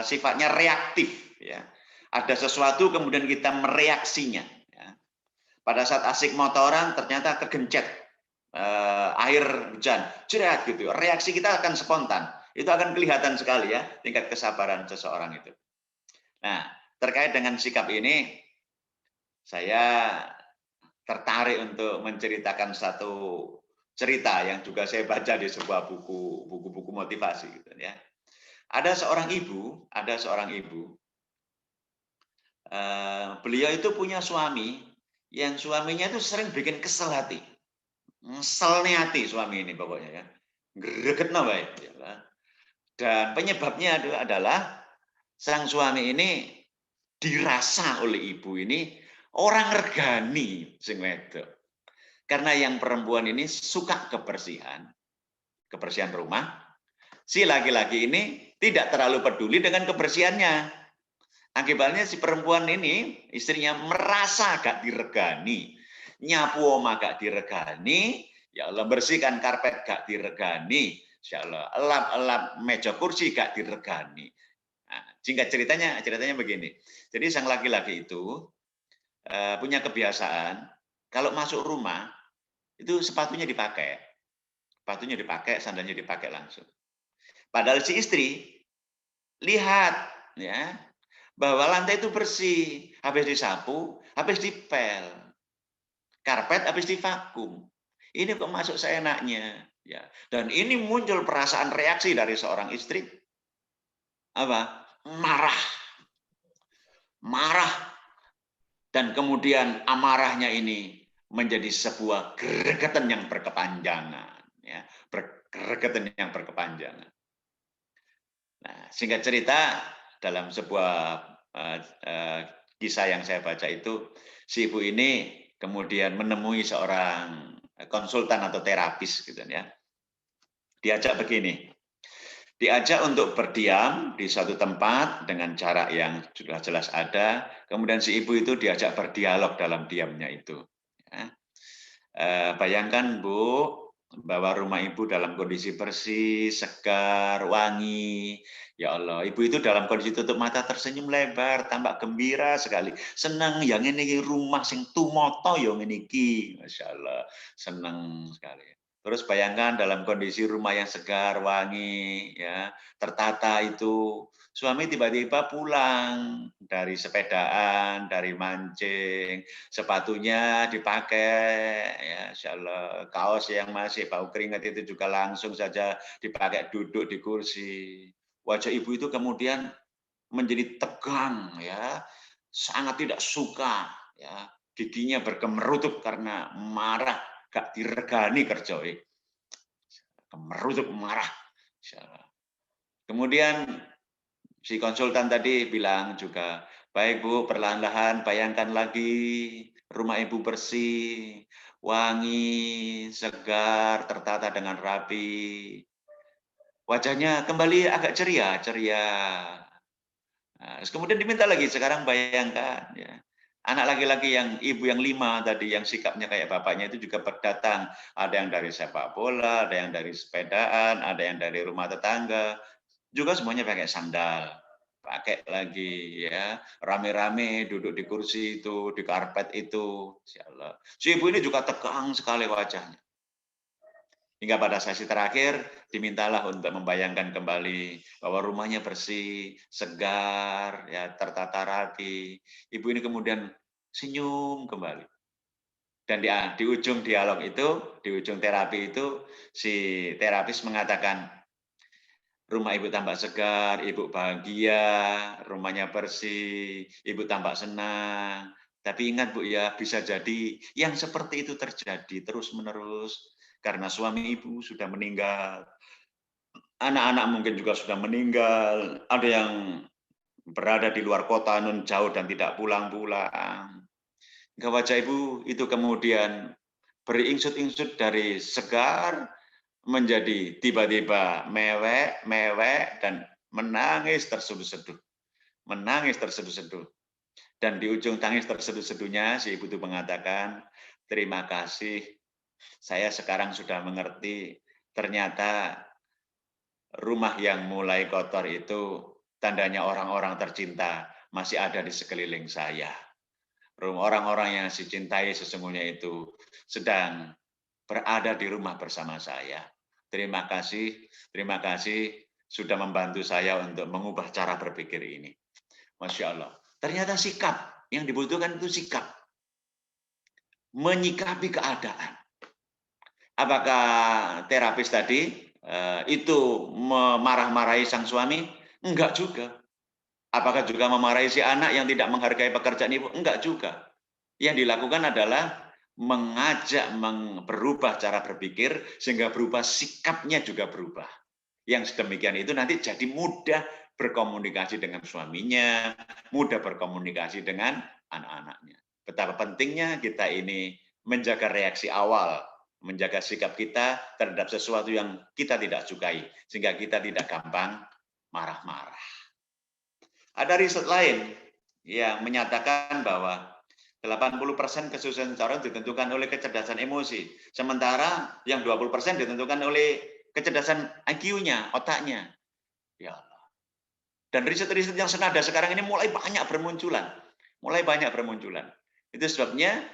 sifatnya reaktif. Ya. Ada sesuatu kemudian kita mereaksinya. Ya. Pada saat asik motoran ternyata kegencet air hujan, jerat gitu. Reaksi kita akan spontan. Itu akan kelihatan sekali, ya, tingkat kesabaran seseorang itu. Nah, terkait dengan sikap ini, saya tertarik untuk menceritakan satu cerita yang juga saya baca di sebuah buku motivasi, gitu, ya. Ada seorang ibu, beliau itu punya suami yang suaminya itu sering bikin kesel hati. Ngeselnya hati suami ini pokoknya, ya. Gregetno bae. Dan penyebabnya adalah sang suami ini dirasa oleh ibu ini orang regani sing wedok. Karena yang perempuan ini suka kebersihan rumah. Si laki-laki ini tidak terlalu peduli dengan kebersihannya. Akibatnya si perempuan ini, istrinya merasa gak diregani. Nyapu oma gak diregani, ya Allah bersihkan karpet gak diregani, ya Allah elap-elap meja kursi gak diregani. Nah, singkat ceritanya begini. Jadi sang laki-laki itu punya kebiasaan kalau masuk rumah itu sepatunya dipakai, sandalnya dipakai langsung. Padahal si istri lihat ya bahwa lantai itu bersih, habis disapu, habis dipel, karpet habis divakum. Ini kok masuk seenaknya, ya. Dan ini muncul perasaan reaksi dari seorang istri apa? Marah. Dan kemudian amarahnya ini menjadi sebuah gregetan yang berkepanjangan, ya. Gregetan yang berkepanjangan. Nah, singkat cerita, dalam sebuah kisah yang saya baca itu, si ibu ini kemudian menemui seorang konsultan atau terapis, gitu ya. Diajak begini, diajak untuk berdiam di suatu tempat dengan jarak yang sudah jelas ada. Kemudian si ibu itu diajak berdialog dalam diamnya itu. Ya. Bayangkan Bu, bahwa rumah ibu dalam kondisi bersih, segar, wangi. Ya Allah, ibu itu dalam kondisi tutup mata tersenyum lebar, tampak gembira sekali. Senang yang ini rumah sing tumoto yang ini ki. Masya Allah, senang sekali. Terus bayangkan dalam kondisi rumah yang segar, wangi, ya tertata itu. Suami tiba-tiba pulang dari sepedaan, dari mancing, sepatunya dipakai, ya Insya Allah, kaos yang masih bau keringat itu juga langsung saja dipakai duduk di kursi. Wajah ibu itu kemudian menjadi tegang, ya, sangat tidak suka, ya, giginya berkemerutuk karena marah, gak diregani kerjoi, kemerutuk marah. Insya Allah. Kemudian si konsultan tadi bilang juga, baik Bu, perlahan-lahan bayangkan lagi rumah ibu bersih, wangi, segar, tertata dengan rapi. Wajahnya kembali agak ceria. Nah, kemudian diminta lagi, sekarang bayangkan ya, anak laki-laki yang ibu yang 5 tadi, yang sikapnya kayak bapaknya itu juga berdatang. Ada yang dari sepak bola, ada yang dari sepedaan, ada yang dari rumah tetangga. Juga semuanya pakai sandal, pakai lagi ya, rame-rame duduk di kursi itu, di karpet itu, insyaallah. Si ibu ini juga tegang sekali wajahnya. Hingga pada sesi terakhir dimintalah untuk membayangkan kembali bahwa rumahnya bersih, segar, ya tertata rapi. Ibu ini kemudian senyum kembali. Dan di ujung dialog itu, di ujung terapi itu, si terapis mengatakan, rumah ibu tampak segar, ibu bahagia, rumahnya bersih, ibu tampak senang. Tapi ingat Bu ya, bisa jadi yang seperti itu terjadi terus-menerus karena suami ibu sudah meninggal. Anak-anak mungkin juga sudah meninggal, ada yang berada di luar kota, non jauh dan tidak pulang-pulang. Wajah ibu itu kemudian beringsut-ingsut dari segar menjadi tiba-tiba mewek, dan menangis terseduh-seduh. Dan di ujung tangis terseduh-seduhnya, si ibu itu mengatakan, terima kasih, saya sekarang sudah mengerti, ternyata rumah yang mulai kotor itu tandanya orang-orang tercinta masih ada di sekeliling saya. Orang-orang yang saya cintai sesungguhnya itu sedang berada di rumah bersama saya. Terima kasih sudah membantu saya untuk mengubah cara berpikir ini. Masya Allah. Ternyata sikap yang dibutuhkan itu sikap. Menyikapi keadaan. Apakah terapis tadi itu memarah-marahi sang suami? Enggak juga. Apakah juga memarahi si anak yang tidak menghargai pekerjaan ibu? Enggak juga. Yang dilakukan adalah mengajak berubah cara berpikir sehingga berubah sikapnya juga berubah. Yang sedemikian itu nanti jadi mudah berkomunikasi dengan suaminya, mudah berkomunikasi dengan anak-anaknya. betapa pentingnya kita ini menjaga reaksi awal, menjaga sikap kita terhadap sesuatu yang kita tidak sukai, sehingga kita tidak gampang marah-marah. Ada riset lain yang menyatakan bahwa 80% kesuksesan seseorang ditentukan oleh kecerdasan emosi, sementara yang 20% ditentukan oleh kecerdasan IQ-nya, otaknya. Ya Allah. Dan riset-riset yang senada sekarang ini mulai banyak bermunculan. Itu sebabnya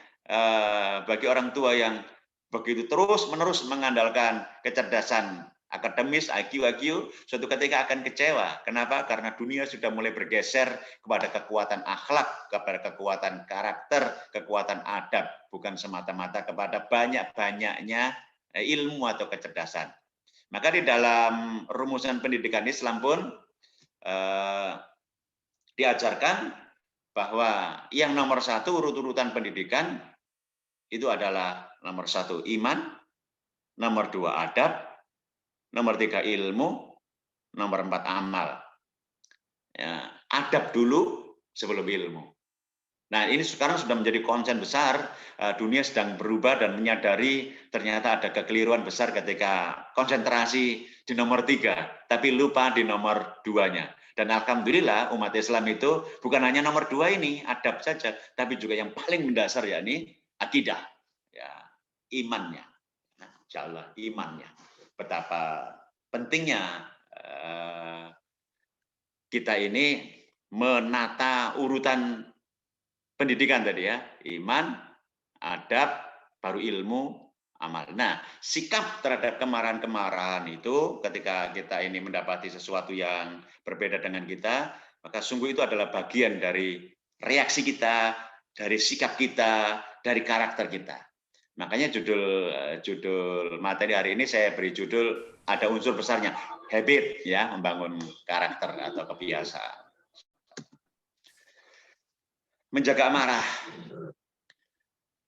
bagi orang tua yang begitu terus-menerus mengandalkan kecerdasan akademis, IQ, suatu ketika akan kecewa. Kenapa? Karena dunia sudah mulai bergeser kepada kekuatan akhlak, kepada kekuatan karakter, kekuatan adab, bukan semata-mata kepada banyak-banyaknya ilmu atau kecerdasan. Maka di dalam rumusan pendidikan Islam pun diajarkan bahwa yang nomor satu urut-urutan pendidikan itu adalah nomor satu iman, nomor dua adab, nomor tiga ilmu, nomor empat amal. Ya, adab dulu sebelum ilmu. Nah, ini sekarang sudah menjadi konsen besar, dunia sedang berubah dan menyadari ternyata ada kekeliruan besar ketika konsentrasi di nomor tiga, tapi lupa di nomor duanya. Dan alhamdulillah umat Islam itu bukan hanya nomor dua ini, adab saja, tapi juga yang paling mendasar yakni akidah, ya, imannya. Nah, insya Allah imannya. Betapa pentingnya kita ini menata urutan pendidikan tadi ya, iman, adab, baru ilmu, amal. Nah, sikap terhadap kemarahan-kemarahan itu ketika kita ini mendapati sesuatu yang berbeda dengan kita, maka sungguh itu adalah bagian dari reaksi kita, dari sikap kita, dari karakter kita. Makanya judul materi hari ini saya beri judul ada unsur besarnya, habit ya, membangun karakter atau kebiasaan. Menjaga amarah.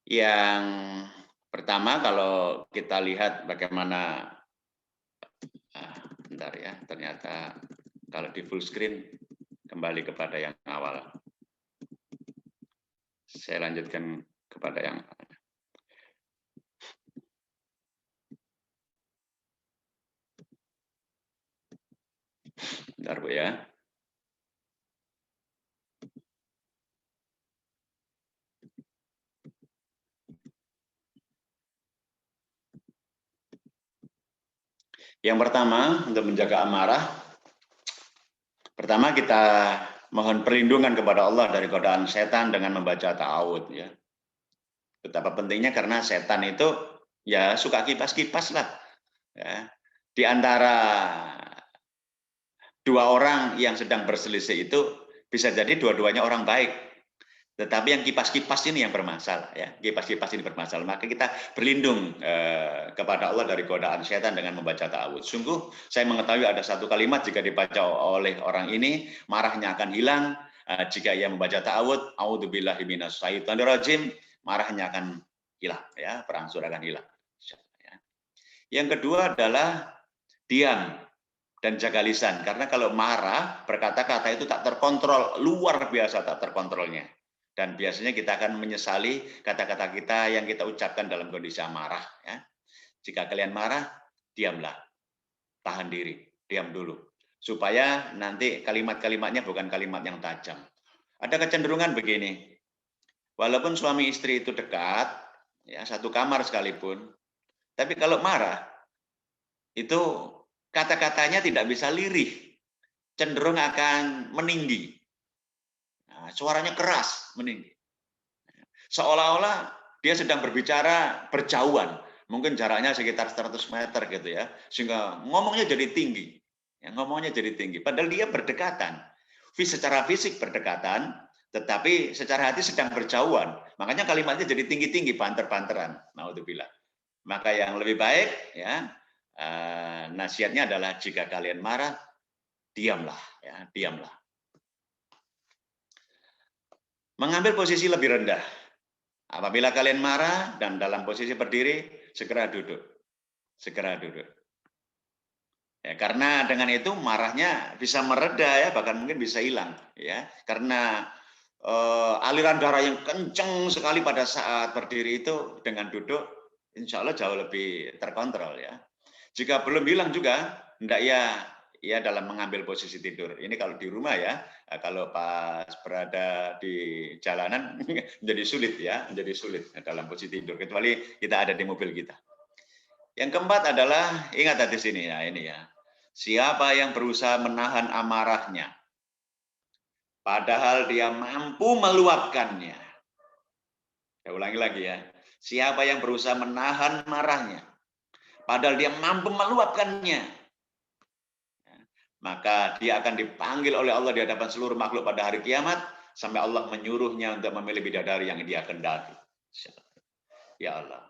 Yang pertama kalau kita lihat bagaimana, bentar ya, ternyata kalau di full screen kembali kepada yang awal. Saya lanjutkan kepada yang bentar Bu ya. Yang pertama, untuk menjaga amarah, pertama kita mohon perlindungan kepada Allah dari godaan setan dengan membaca ta'awud ya. Betapa pentingnya karena setan itu ya suka kipas-kipas lah. Ya. Di antara dua orang yang sedang berselisih itu bisa jadi dua-duanya orang baik. Tetapi yang kipas-kipas ini yang bermasalah ya, kipas-kipas ini bermasalah. Maka kita berlindung kepada Allah dari godaan setan dengan membaca ta'awudz. Sungguh saya mengetahui ada satu kalimat jika dibaca oleh orang ini marahnya akan hilang. Jika ia membaca ta'awudz, a'udzubillahi minasyaitonirrajim, marahnya akan hilang ya, berangsur akan hilang. Yang kedua adalah diam dan jaga lisan. Karena kalau marah berkata-kata itu tak terkontrol, luar biasa tak terkontrolnya. Dan biasanya kita akan menyesali kata-kata kita yang kita ucapkan dalam kondisi amarah. Ya. Jika kalian marah, diamlah. Tahan diri, diam dulu. Supaya nanti kalimat-kalimatnya bukan kalimat yang tajam. Ada kecenderungan begini, walaupun suami istri itu dekat, ya satu kamar sekalipun, tapi kalau marah, itu kata-katanya tidak bisa lirih, cenderung akan meninggi. Suaranya keras, meninggi. Seolah-olah dia sedang berbicara berjauhan, mungkin jaraknya sekitar 100 meter gitu ya, sehingga ngomongnya jadi tinggi. Ya, ngomongnya jadi tinggi, padahal dia berdekatan. Secara fisik berdekatan, tetapi secara hati sedang berjauhan. Makanya kalimatnya jadi tinggi-tinggi, banter-banteran. Naudzubillah. Maka yang lebih baik, ya nasihatnya adalah jika kalian marah, diamlah, ya diamlah. Mengambil posisi lebih rendah. Apabila kalian marah dan dalam posisi berdiri, segera duduk. Segera duduk. Ya, karena dengan itu marahnya bisa mereda ya, bahkan mungkin bisa hilang ya. Karena aliran darah yang kencang sekali pada saat berdiri itu, dengan duduk insya Allah jauh lebih terkontrol ya. Jika belum hilang juga, hendak ya dalam mengambil posisi tidur. Ini kalau di rumah ya, kalau pas berada di jalanan menjadi sulit ya, menjadi sulit dalam posisi tidur, kecuali kita ada di mobil kita. Yang keempat adalah, ingat hadis ini ya, siapa yang berusaha menahan amarahnya, padahal dia mampu meluapkannya. Saya ulangi lagi ya, siapa yang berusaha menahan marahnya, padahal dia mampu meluapkannya, maka dia akan dipanggil oleh Allah di hadapan seluruh makhluk pada hari kiamat, sampai Allah menyuruhnya untuk memilih bidadari yang dia kendaki. Ya Allah.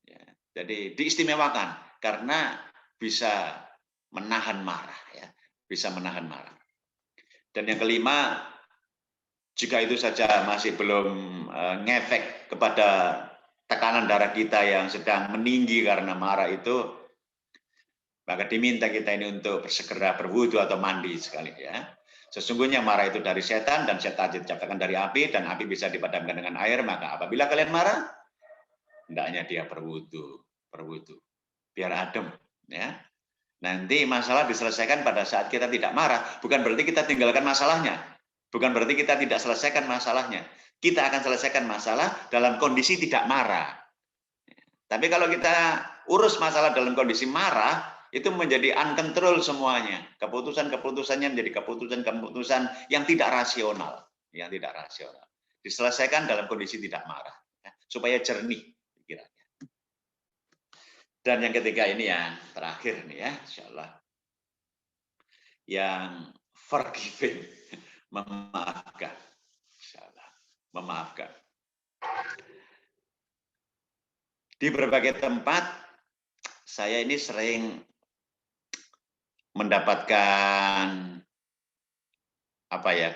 Ya, jadi diistimewakan karena bisa menahan marah, ya, bisa menahan marah. Dan yang kelima, jika itu saja masih belum ngefek kepada tekanan darah kita yang sedang meninggi karena marah itu, maka diminta kita ini untuk segera berwudu atau mandi sekali ya. Sesungguhnya marah itu dari setan, dan setan diciptakan dari api, dan api bisa dipadamkan dengan air. Maka apabila kalian marah, hendaknya dia berwudu, biar adem ya. Nanti masalah diselesaikan pada saat kita tidak marah. Bukan berarti kita tinggalkan masalahnya, bukan berarti kita tidak selesaikan masalahnya. Kita akan selesaikan masalah dalam kondisi tidak marah. Tapi kalau kita urus masalah dalam kondisi marah, itu menjadi uncontrol semuanya. Keputusan-keputusannya menjadi keputusan-keputusan yang tidak rasional, Diselesaikan dalam kondisi tidak marah, ya, supaya jernih pikirannya. Dan yang ketiga ini yang terakhir nih ya, insyaallah, yang forgiving, memaafkan, insyaallah, memaafkan. Di berbagai tempat saya ini sering mendapatkan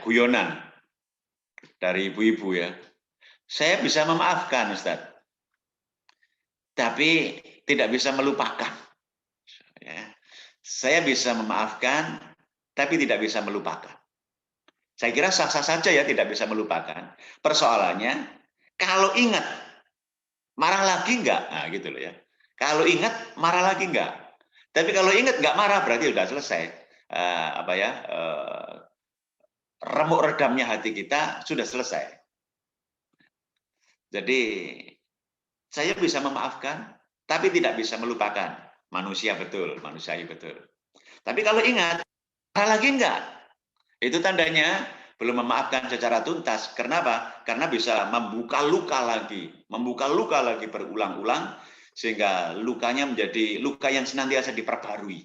guyonan dari ibu-ibu ya. Saya bisa memaafkan, Ustadz, tapi tidak bisa melupakan. Ya. Saya bisa memaafkan, tapi tidak bisa melupakan. Saya kira sah-sah saja ya tidak bisa melupakan. Persoalannya, kalau ingat, marah lagi enggak? Nah gitu loh ya. Kalau ingat, marah lagi enggak? Tapi kalau ingat nggak marah, berarti sudah selesai. Remuk redamnya hati kita sudah selesai. Jadi saya bisa memaafkan, tapi tidak bisa melupakan. Manusia betul, manusiawi betul. Tapi kalau ingat, marah lagi enggak? Itu tandanya belum memaafkan secara tuntas. Kenapa? Karena bisa membuka luka lagi berulang-ulang, sehingga lukanya menjadi luka yang senantiasa diperbarui.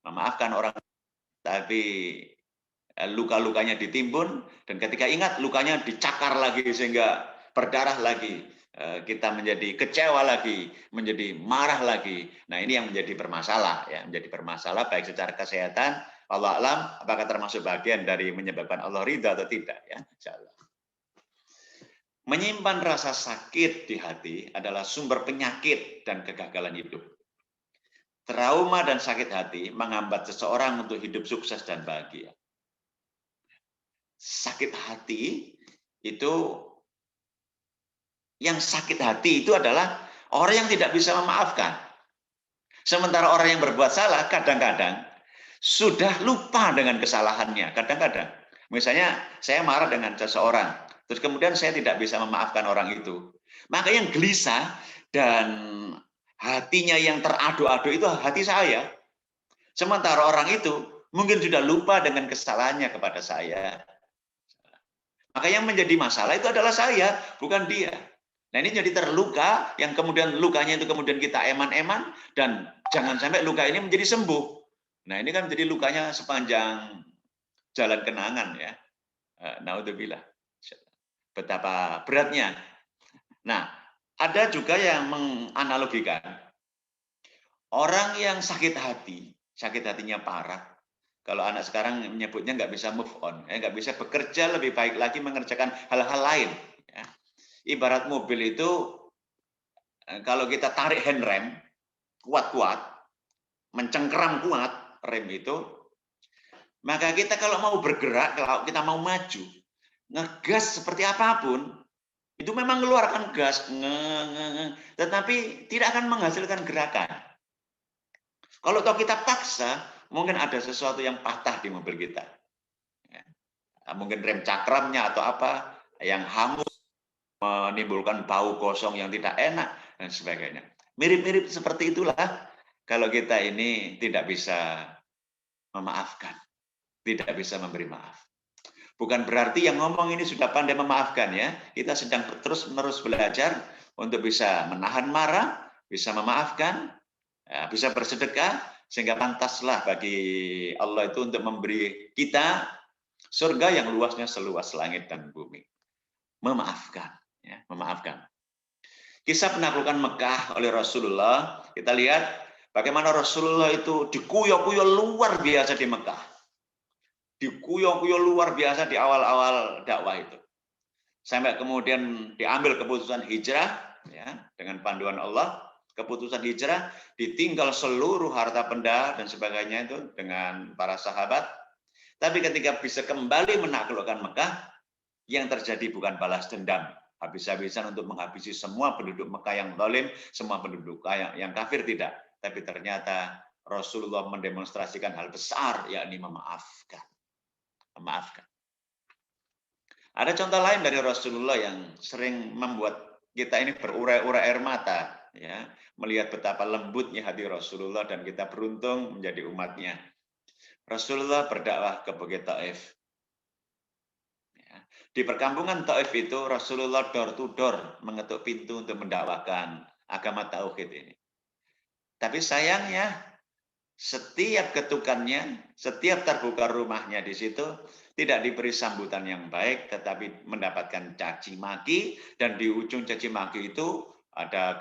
Memaafkan orang, tapi luka-lukanya ditimbun, dan ketika ingat lukanya dicakar lagi sehingga berdarah lagi. Kita menjadi kecewa lagi, menjadi marah lagi. Nah ini yang menjadi bermasalah, ya, baik secara kesehatan, Allah alam, apakah termasuk bagian dari menyebabkan Allah ridha atau tidak, ya, insyaallah. Menyimpan rasa sakit di hati adalah sumber penyakit dan kegagalan hidup. Trauma dan sakit hati menghambat seseorang untuk hidup sukses dan bahagia. Sakit hati itu, yang sakit hati itu adalah orang yang tidak bisa memaafkan. Sementara orang yang berbuat salah kadang-kadang sudah lupa dengan kesalahannya. Kadang-kadang, misalnya saya marah dengan seseorang, terus kemudian saya tidak bisa memaafkan orang itu. Maka yang gelisah dan hatinya yang teradu-adu itu hati saya. Sementara orang itu mungkin sudah lupa dengan kesalahannya kepada saya. Maka yang menjadi masalah itu adalah saya, bukan dia. Nah ini jadi terluka, yang kemudian lukanya itu kemudian kita eman-eman, dan jangan sampai luka ini menjadi sembuh. Nah ini kan menjadi lukanya sepanjang jalan kenangan ya. Naudzubillah. Betapa beratnya. Nah ada juga yang menganalogikan, orang yang sakit hatinya parah. Kalau anak sekarang menyebutnya nggak bisa move on, nggak bisa bekerja lebih baik lagi mengerjakan hal-hal lain. Ya. Ibarat mobil itu, kalau kita tarik handrem kuat-kuat, mencengkeram kuat rem itu, Maka kita kalau mau bergerak, kalau kita mau maju, ngegas seperti apapun, itu memang mengeluarkan gas, tetapi tidak akan menghasilkan gerakan. Kalau toh kita paksa, mungkin ada sesuatu yang patah di mobil kita. Ya. Mungkin rem cakramnya atau apa, yang hangus, menimbulkan bau gosong yang tidak enak, dan sebagainya. Mirip-mirip seperti itulah kalau kita ini tidak bisa memaafkan, tidak bisa memberi maaf. Bukan berarti yang ngomong ini sudah pandai memaafkan ya. Kita sedang terus-menerus belajar untuk bisa menahan marah, bisa memaafkan, ya, bisa bersedekah, sehingga pantaslah bagi Allah itu untuk memberi kita surga yang luasnya seluas langit dan bumi. Memaafkan, ya, memaafkan. Kisah penaklukan Mekah oleh Rasulullah, kita lihat bagaimana Rasulullah itu dikuyok-kuyok luar biasa di Mekah. Dikuyok-kuyok luar biasa di awal-awal dakwah itu. Sampai kemudian diambil keputusan hijrah, ya, dengan panduan Allah, keputusan hijrah, ditinggal seluruh harta benda dan sebagainya itu dengan para sahabat. Tapi ketika bisa kembali menaklukkan Mekah, yang terjadi bukan balas dendam, habis-habisan untuk menghabisi semua penduduk Mekah yang zalim, semua penduduk yang kafir, tidak. Tapi ternyata Rasulullah mendemonstrasikan hal besar, yakni memaafkan. Memaafkan. Ada contoh lain dari Rasulullah yang sering membuat kita ini berurai-urai air mata, ya, melihat betapa lembutnya hati Rasulullah dan kita beruntung menjadi umatnya. Rasulullah berdakwah ke Bukit Taif. Ya. Di perkampungan Taif itu Rasulullah door to door mengetuk pintu untuk mendakwakan agama tauhid ini. Tapi sayangnya setiap ketukannya, setiap terbuka rumahnya di situ, tidak diberi sambutan yang baik, tetapi mendapatkan caci maki, dan di ujung caci maki itu ada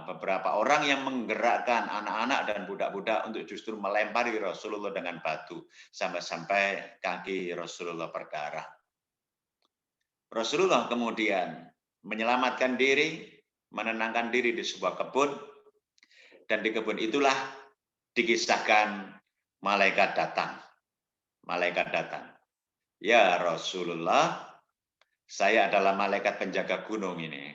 beberapa orang yang menggerakkan anak-anak dan budak-budak untuk justru melempari Rasulullah dengan batu, sampai-sampai kaki Rasulullah berdarah. Rasulullah kemudian menyelamatkan diri, menenangkan diri di sebuah kebun, dan di kebun itulah dikisahkan malaikat datang. Malaikat datang. Ya Rasulullah, saya adalah malaikat penjaga gunung ini.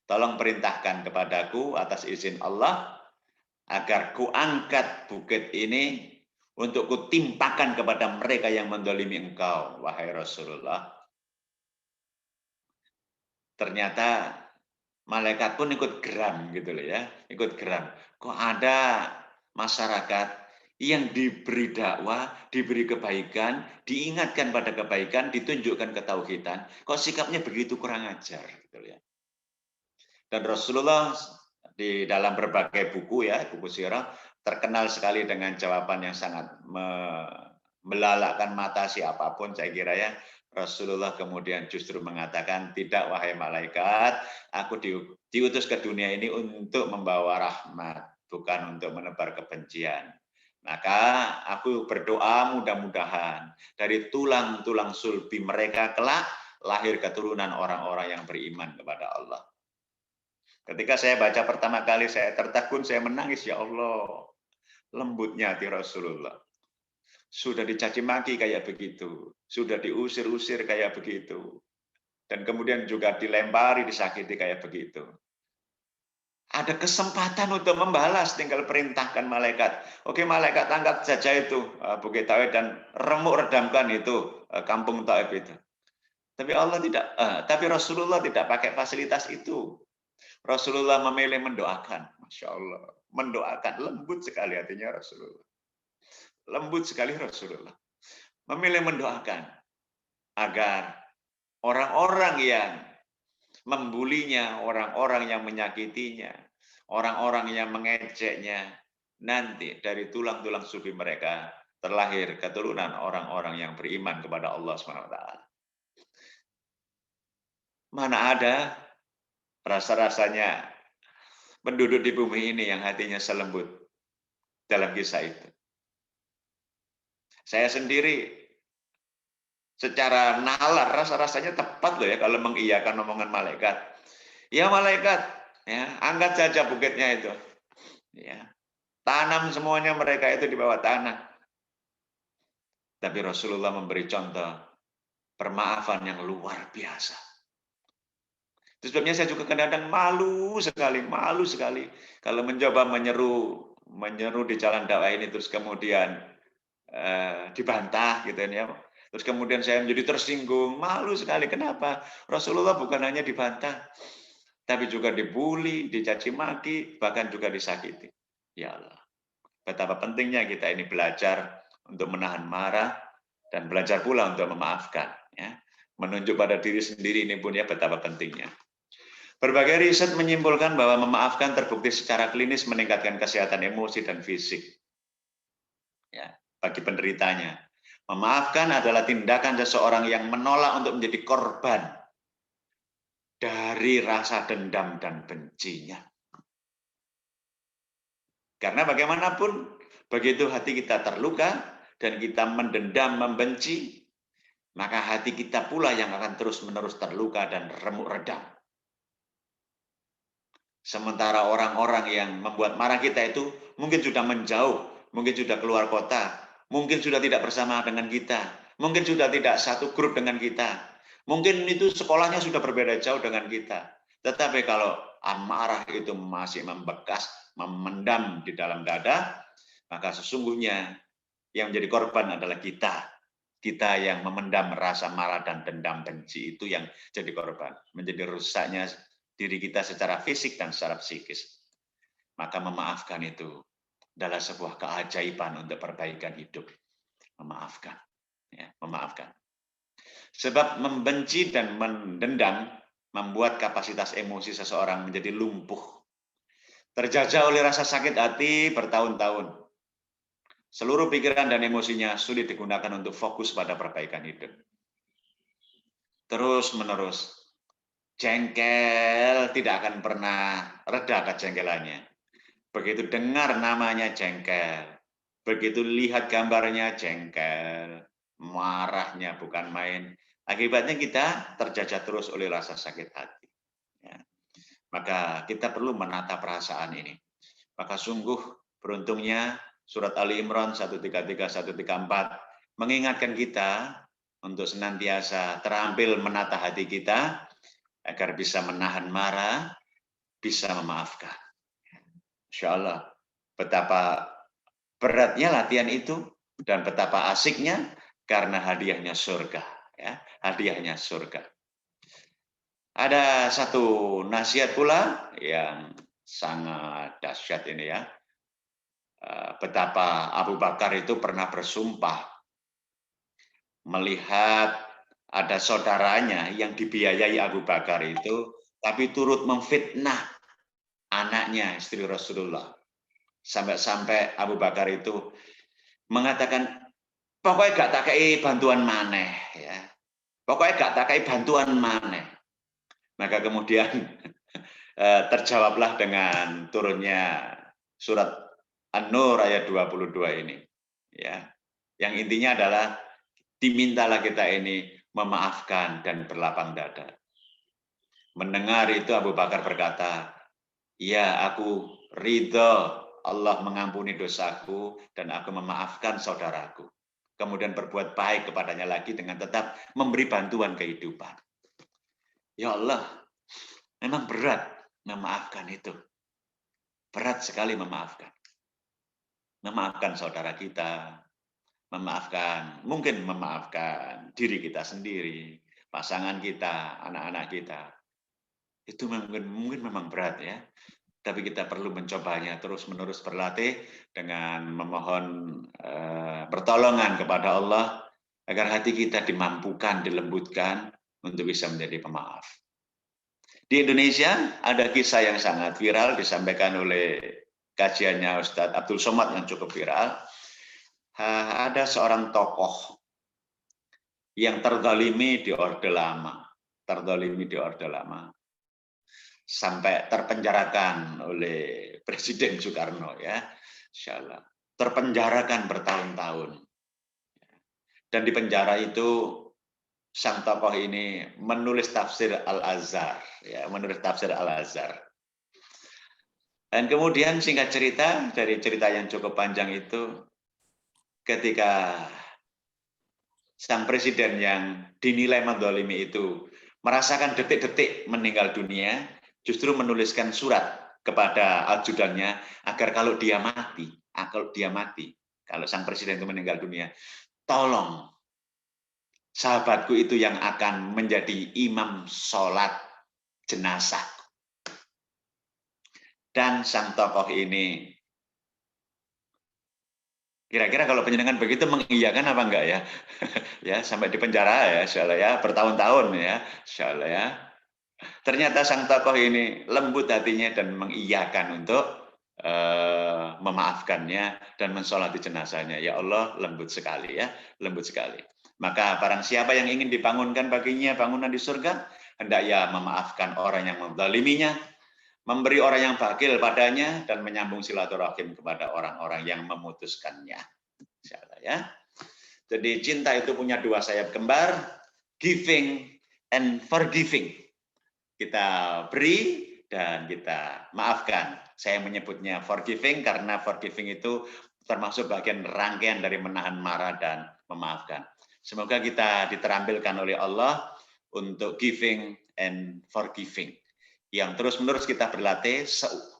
Tolong perintahkan kepadaku atas izin Allah agar ku angkat bukit ini untuk kutimpakan kepada mereka yang mendolimi engkau, wahai Rasulullah. Ternyata malaikat pun ikut geram gitu loh ya, ikut geram. Kok ada masyarakat yang diberi dakwah, diberi kebaikan, diingatkan pada kebaikan, ditunjukkan ketauhidan, kok sikapnya begitu kurang ajar gitu ya. Dan Rasulullah di dalam berbagai buku ya, buku sirah, terkenal sekali dengan jawaban yang sangat melalakkan mata siapapun, saya kira ya. Rasulullah kemudian justru mengatakan, tidak wahai malaikat, aku diutus ke dunia ini untuk membawa rahmat, bukan untuk menebar kebencian. Maka aku berdoa mudah-mudahan dari tulang-tulang sulbi mereka kelak lahir keturunan orang-orang yang beriman kepada Allah. Ketika saya baca pertama kali, saya tertegun, saya menangis, ya Allah, lembutnya hati Rasulullah. Sudah dicaci maki kayak begitu, sudah diusir-usir kayak begitu, dan kemudian juga dilempari, disakiti kayak begitu. Ada kesempatan untuk membalas, tinggal perintahkan malaikat. Oke, malaikat angkat saja itu Bukit Taif dan remuk redamkan itu kampung Taif itu. Tapi Allah tidak, tapi Rasulullah tidak pakai fasilitas itu. Rasulullah memilih mendoakan, masya Allah, mendoakan, lembut sekali hatinya Rasulullah. Lembut sekali Rasulullah. Memilih mendoakan agar orang-orang yang membulinya, orang-orang yang menyakitinya, orang-orang yang mengejeknya, nanti dari tulang-tulang sulbi mereka terlahir keturunan orang-orang yang beriman kepada Allah SWT. Mana ada rasa-rasanya penduduk di bumi ini yang hatinya selembut dalam kisah itu. Saya sendiri secara nalar rasa-rasanya tepat loh ya kalau mengiyakan omongan malaikat. Ya malaikat, ya angkat saja bukitnya itu. Ya, tanam semuanya mereka itu di bawah tanah. Tapi Rasulullah memberi contoh permaafan yang luar biasa. Itu sebabnya saya juga kadang-kadang malu sekali kalau mencoba menyeru di jalan dakwah ini terus kemudian dibantah gitu ya. Terus kemudian saya menjadi tersinggung, malu sekali. Kenapa? Rasulullah bukan hanya dibantah, tapi juga dibully, dicaci maki, bahkan juga disakiti. Ya Allah, betapa pentingnya kita ini belajar untuk menahan marah dan belajar pula untuk memaafkan. Ya. Menunjuk pada diri sendiri ini pun ya betapa pentingnya. Berbagai riset menyimpulkan bahwa memaafkan terbukti secara klinis meningkatkan kesehatan emosi dan fisik. Ya, bagi penderitanya. Memaafkan adalah tindakan seseorang yang menolak untuk menjadi korban dari rasa dendam dan bencinya. Karena bagaimanapun, begitu hati kita terluka dan kita mendendam, membenci, maka hati kita pula yang akan terus-menerus terluka dan remuk redam. Sementara orang-orang yang membuat marah kita itu mungkin sudah menjauh, mungkin sudah keluar kota, mungkin sudah tidak bersama dengan kita, mungkin sudah tidak satu grup dengan kita, mungkin itu sekolahnya sudah berbeda jauh dengan kita. Tetapi kalau amarah itu masih membekas, memendam di dalam dada, maka sesungguhnya yang menjadi korban adalah kita. Kita yang memendam rasa marah dan dendam benci itu yang jadi korban. Menjadi rusaknya diri kita secara fisik dan secara psikis. Maka memaafkan itu adalah sebuah keajaiban untuk perbaikan hidup. Memaafkan. Ya, memaafkan. Sebab membenci dan mendendam membuat kapasitas emosi seseorang menjadi lumpuh. Terjajah oleh rasa sakit hati bertahun-tahun. Seluruh pikiran dan emosinya sulit digunakan untuk fokus pada perbaikan hidup. Terus-menerus. Jengkel tidak akan pernah reda kejengkelannya. Begitu dengar namanya jengkel, begitu lihat gambarnya jengkel, marahnya bukan main. Akibatnya kita terjajah terus oleh rasa sakit hati. Ya. Maka kita perlu menata perasaan ini. Maka sungguh beruntungnya surat Ali Imran 133, 134 mengingatkan kita untuk senantiasa terampil menata hati kita, agar bisa menahan marah, bisa memaafkan. Insya Allah, betapa beratnya latihan itu dan betapa asiknya karena hadiahnya surga. Ya, hadiahnya surga. Ada satu nasihat pula yang sangat dahsyat ini ya. Betapa Abu Bakar itu pernah bersumpah melihat ada saudaranya yang dibiayai Abu Bakar itu, tapi turut memfitnah anaknya, istri Rasulullah. Sampai-sampai Abu Bakar itu mengatakan, pokoknya gak tak kei bantuan maneh. Ya. Pokoknya gak tak kei bantuan maneh. Maka kemudian terjawablah dengan turunnya surat An-Nur ayat 22 ini. Ya. Yang intinya adalah, dimintalah kita ini memaafkan dan berlapang dada. Mendengar itu Abu Bakar berkata, ya aku ridho Allah mengampuni dosaku dan aku memaafkan saudaraku. Kemudian berbuat baik kepadanya lagi dengan tetap memberi bantuan kehidupan. Ya Allah, memang berat memaafkan itu. Berat sekali memaafkan. Memaafkan saudara kita, mungkin memaafkan diri kita sendiri, pasangan kita, anak-anak kita. Itu mungkin memang berat ya. Tapi kita perlu mencobanya terus-menerus berlatih dengan memohon pertolongan kepada Allah agar hati kita dimampukan, dilembutkan untuk bisa menjadi pemaaf. Di Indonesia ada kisah yang sangat viral disampaikan oleh kajiannya Ustadz Abdul Somad yang cukup viral. Ada seorang tokoh yang terzalimi di Orde Lama, sampai terpenjarakan oleh Presiden Soekarno ya, insyaallah terpenjarakan bertahun-tahun. Dan di penjara itu sang tokoh ini menulis tafsir Al-Azhar, ya, menulis tafsir Al-Azhar. Dan kemudian singkat cerita, dari cerita yang cukup panjang itu, ketika sang presiden yang dinilai mendolimi itu merasakan detik-detik meninggal dunia, justru menuliskan surat kepada ajudannya agar kalau sang presiden itu meninggal dunia, tolong sahabatku itu yang akan menjadi imam sholat jenazah. Dan sang tokoh ini, kira-kira kalau penjenengan begitu mengiyakan apa enggak ya? Ya, sampai di penjara ya, insyaallah ya, bertahun-tahun ya, insyaallah ya. Ternyata sang tokoh ini lembut hatinya dan mengiyakan untuk memaafkannya dan mensolati jenazahnya. Ya Allah, lembut sekali ya, lembut sekali. Maka barang siapa yang ingin dibangunkan baginya bangunan di surga, hendak ia memaafkan orang yang menzaliminya, memberi orang yang bagil padanya, dan menyambung silaturahim kepada orang-orang yang memutuskannya. Insyaallah ya. Jadi cinta itu punya dua sayap kembar, giving and forgiving. Kita beri dan kita maafkan. Saya menyebutnya forgiving karena forgiving itu termasuk bagian rangkaian dari menahan marah dan memaafkan. Semoga kita diterampilkan oleh Allah untuk giving and forgiving. Yang terus-menerus kita berlatih,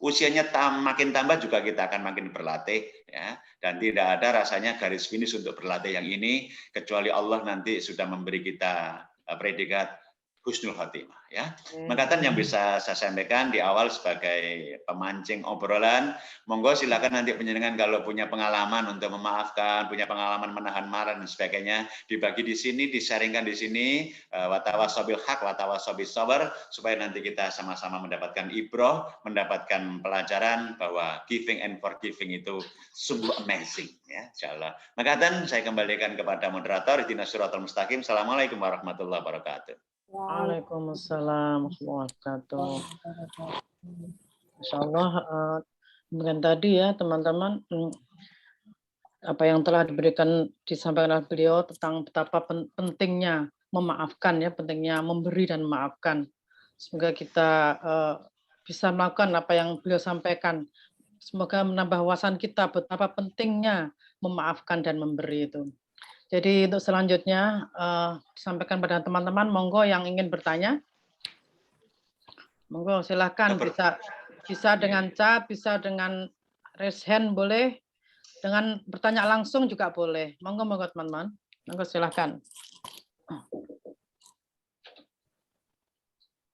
usianya makin tambah juga kita akan makin berlatih, ya. Dan tidak ada rasanya garis finish untuk berlatih yang ini, kecuali Allah nanti sudah memberi kita predikat husnul khotimah, ya. Makatan yang bisa saya sampaikan di awal sebagai pemancing obrolan, monggo silakan nanti penjenengan kalau punya pengalaman untuk memaafkan, punya pengalaman menahan marah dan sebagainya, dibagi di sini, disaringkan di sini, watawasobil haq, watawasobil sabar, supaya nanti kita sama-sama mendapatkan ibroh, mendapatkan pelajaran bahwa giving and forgiving itu sungguh amazing, ya, insyaallah. Makatan saya kembalikan kepada moderator, ihdinas siratal mustaqim. Assalamualaikum warahmatullahi wabarakatuh. Waalaikumsalam warahmatullahi wabarakatuh. Insyaallah dengan tadi ya teman-teman, apa yang telah disampaikan oleh beliau tentang betapa pentingnya memaafkan ya, pentingnya memberi dan memaafkan. Semoga kita bisa melakukan apa yang beliau sampaikan. Semoga menambah wawasan kita betapa pentingnya memaafkan dan memberi itu. Jadi untuk selanjutnya disampaikan pada teman-teman, monggo yang ingin bertanya, monggo silahkan, bisa dengan chat, bisa dengan raise hand boleh, dengan bertanya langsung juga boleh. Monggo teman-teman, monggo silahkan.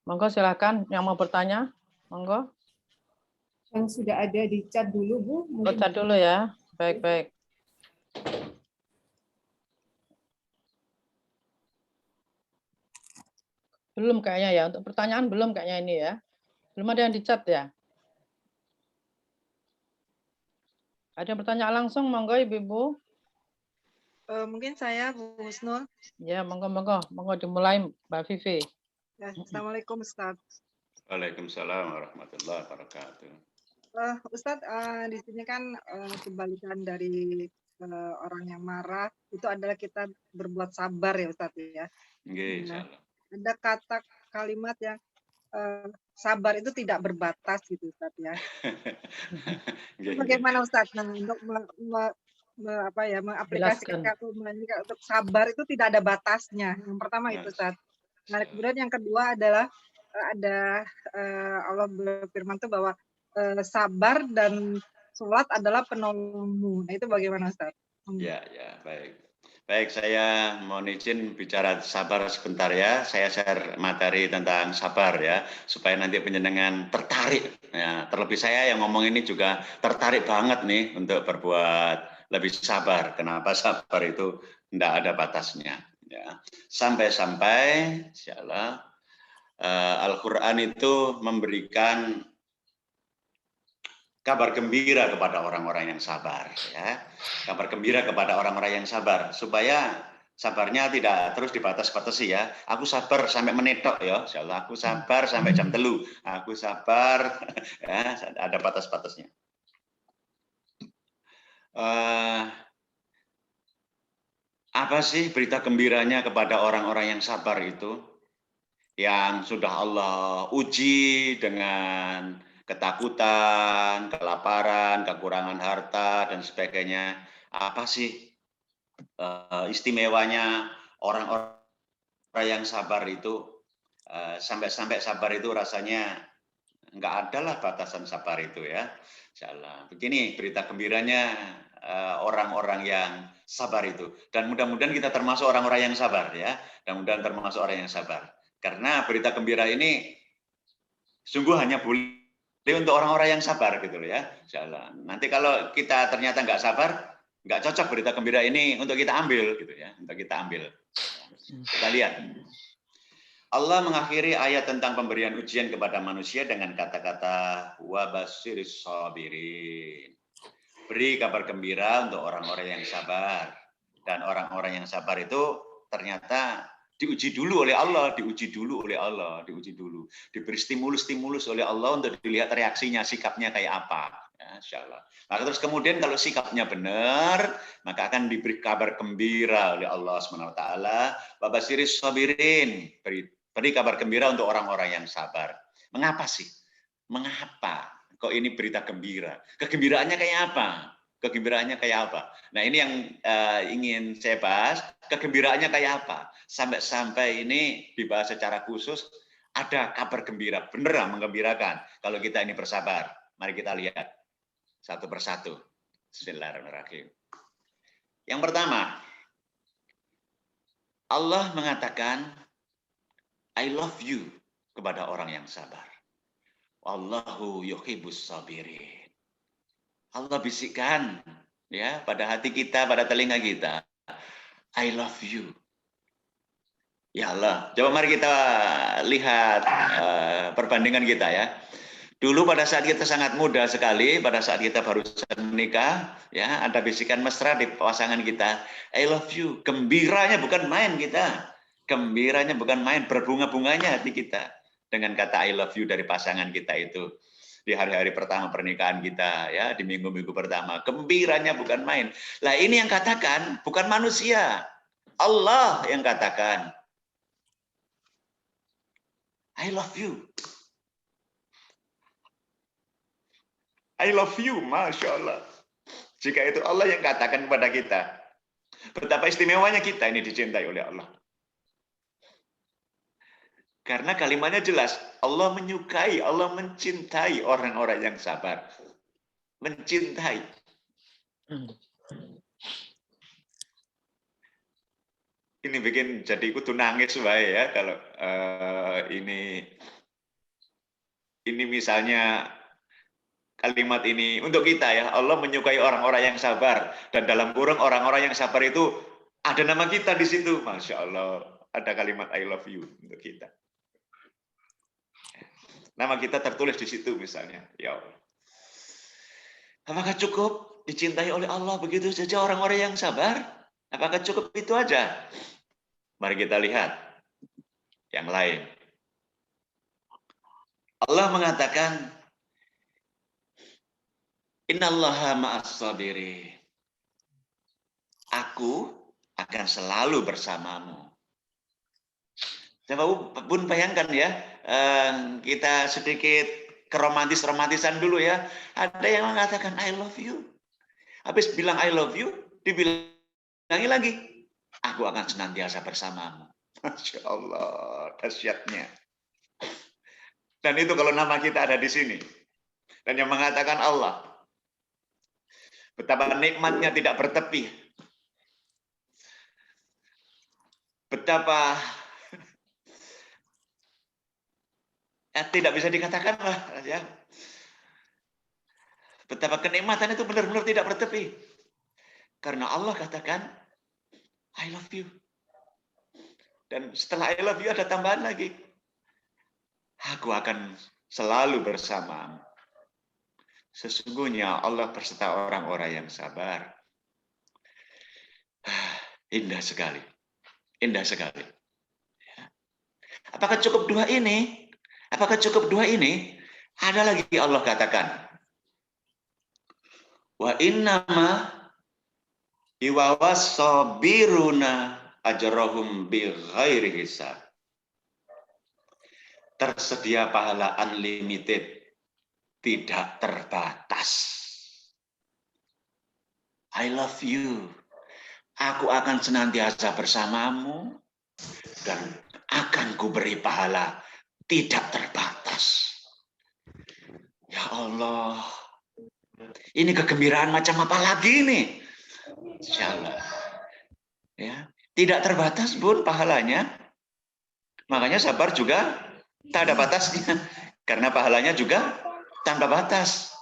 Monggo silahkan yang mau bertanya, monggo. Yang sudah ada di chat dulu Bu. Oh, chat dulu ya, baik-baik. Belum kayaknya ya, untuk pertanyaan belum kayaknya ini ya. Belum ada yang di chat ya. Ada yang bertanya langsung, monggo Ibu-ibu. Mungkin saya Bu Husnul. Ya, monggo dimulai Mbak Vivi. Ya, Assalamualaikum Ustaz. Waalaikumsalam warahmatullahi wabarakatuh. Ustaz, di sini kan kebalikan dari orang yang marah itu adalah kita berbuat sabar ya Ustaz ya. Nggih, insyaallah. Ada kata kalimat yang sabar itu tidak berbatas gitu Ustaz ya. Bagaimana Ustaz untuk mengaplikasikan untuk sabar itu tidak ada batasnya. Yang pertama itu Ustaz. Nah, kemudian yang kedua adalah ada Allah berfirman itu bahwa sabar dan sholat adalah penolongmu. Nah, itu bagaimana Ustaz? Ya, baik. Baik, saya mohon izin bicara sabar sebentar ya. Saya share materi tentang sabar ya, supaya nanti penjenengan tertarik. Ya, terlebih saya yang ngomong ini juga tertarik banget nih untuk berbuat lebih sabar. Kenapa sabar itu tidak ada batasnya? Ya, sampai-sampai, insyaallah, Al-Quran itu memberikan kabar gembira kepada orang-orang yang sabar, ya. Kabar gembira kepada orang-orang yang sabar, supaya sabarnya tidak terus dibatas-batasi ya. Aku sabar sampai menetok ya, insyaallah. Aku sabar sampai jam 3. Aku sabar, ya, ada batas-batasnya. Apa sih berita gembiranya kepada orang-orang yang sabar itu? Yang sudah Allah uji dengan ketakutan, kelaparan, kekurangan harta, dan sebagainya. Apa sih istimewanya orang-orang yang sabar itu, sampai-sampai sabar itu rasanya nggak ada lah batasan sabar itu ya. Insyaallah. Begini berita gembiranya orang-orang yang sabar itu. Dan mudah-mudahan kita termasuk orang-orang yang sabar ya. Dan mudah-mudahan termasuk orang yang sabar. Karena berita gembira ini sungguh hanya boleh untuk orang-orang yang sabar gitu loh ya. Insyaallah. Nanti kalau kita ternyata nggak sabar, nggak cocok berita gembira ini untuk kita ambil gitu ya. Untuk kita ambil. Kita lihat. Allah mengakhiri ayat tentang pemberian ujian kepada manusia dengan kata-kata wa basyiris sabirin. Beri kabar gembira untuk orang-orang yang sabar. Dan orang-orang yang sabar itu ternyata diuji dulu oleh Allah, diuji dulu oleh Allah, diuji dulu. Diberi stimulus-stimulus oleh Allah untuk dilihat reaksinya, sikapnya kayak apa. Ya, insyaallah. Maka terus kemudian kalau sikapnya benar, maka akan diberi kabar gembira oleh Allah SWT. Wa basyiris sabirin. Beri kabar gembira untuk orang-orang yang sabar. Mengapa sih? Mengapa? Kok ini berita gembira? Kegembiraannya kayak apa? Kegembiraannya kayak apa? Nah ini yang ingin saya bahas. Kegembiraannya kayak apa? Sampai-sampai ini dibahas secara khusus. Ada kabar gembira. Beneran menggembirakan. Kalau kita ini bersabar. Mari kita lihat. Satu persatu. Bismillahirrahmanirrahim. Yang pertama. Allah mengatakan I love you kepada orang yang sabar. Wallahu yuhibbus sabirin. Allah bisikkan ya pada hati kita, pada telinga kita. I love you. Ya Allah, coba mari kita lihat perbandingan kita ya. Dulu pada saat kita sangat muda sekali, pada saat kita baru menikah, ya ada bisikan mesra di pasangan kita. I love you. Gembiranya bukan main kita. Gembiranya bukan main, berbunga-bunganya hati kita dengan kata I love you dari pasangan kita itu di hari-hari pertama pernikahan kita ya, di minggu-minggu pertama. Gembiranya bukan main. Lah ini yang katakan bukan manusia. Allah yang katakan I love you. I love you, Masya Allah. Jika itu Allah yang katakan kepada kita, betapa istimewanya kita ini dicintai oleh Allah. Karena kalimatnya jelas, Allah menyukai, Allah mencintai orang-orang yang sabar. Mencintai. Ini bikin jadi kudu nangis wae ya kalau ini misalnya kalimat ini untuk kita ya, Allah menyukai orang-orang yang sabar dan dalam kurung orang-orang yang sabar itu ada nama kita di situ. Masya Allah, ada kalimat I love you untuk kita. Nama kita tertulis di situ misalnya. Ya Allah. Apakah cukup dicintai oleh Allah begitu saja orang-orang yang sabar? Apakah cukup itu aja? Mari kita lihat yang lain. Allah mengatakan, Innallaha ma'as sabirin. Aku akan selalu bersamamu. Coba Bun bayangkan ya, kita sedikit keromantisan dulu ya. Ada yang mengatakan I love you. Habis bilang I love you, dibilangi lagi, aku akan senantiasa bersamamu. Masya Allah, dahsyatnya. Dan itu kalau nama kita ada di sini. Dan yang mengatakan Allah. Betapa nikmatnya tidak bertepi. Betapa tidak bisa dikatakan lah ya. Betapa kenikmatan itu benar-benar tidak bertepi. Karena Allah katakan I love you. Dan setelah I love you ada tambahan lagi. Aku akan selalu bersamamu. Sesungguhnya Allah berserta orang-orang yang sabar. Indah sekali. Indah sekali. Apakah cukup dua ini? Apakah cukup dua ini? Ada lagi Allah katakan. Wa innama iwawassobiruna ajrohum bighairi hisab. Tersedia pahala unlimited, tidak terbatas. I love you. Aku akan senantiasa bersamamu dan akan kuberi pahala tidak terbatas. Ya Allah, ini kegembiraan macam apa lagi nih? Insya Allah. Ya, tidak terbatas Bun pahalanya. Makanya sabar juga tak ada batasnya. Karena pahalanya juga tanpa batas.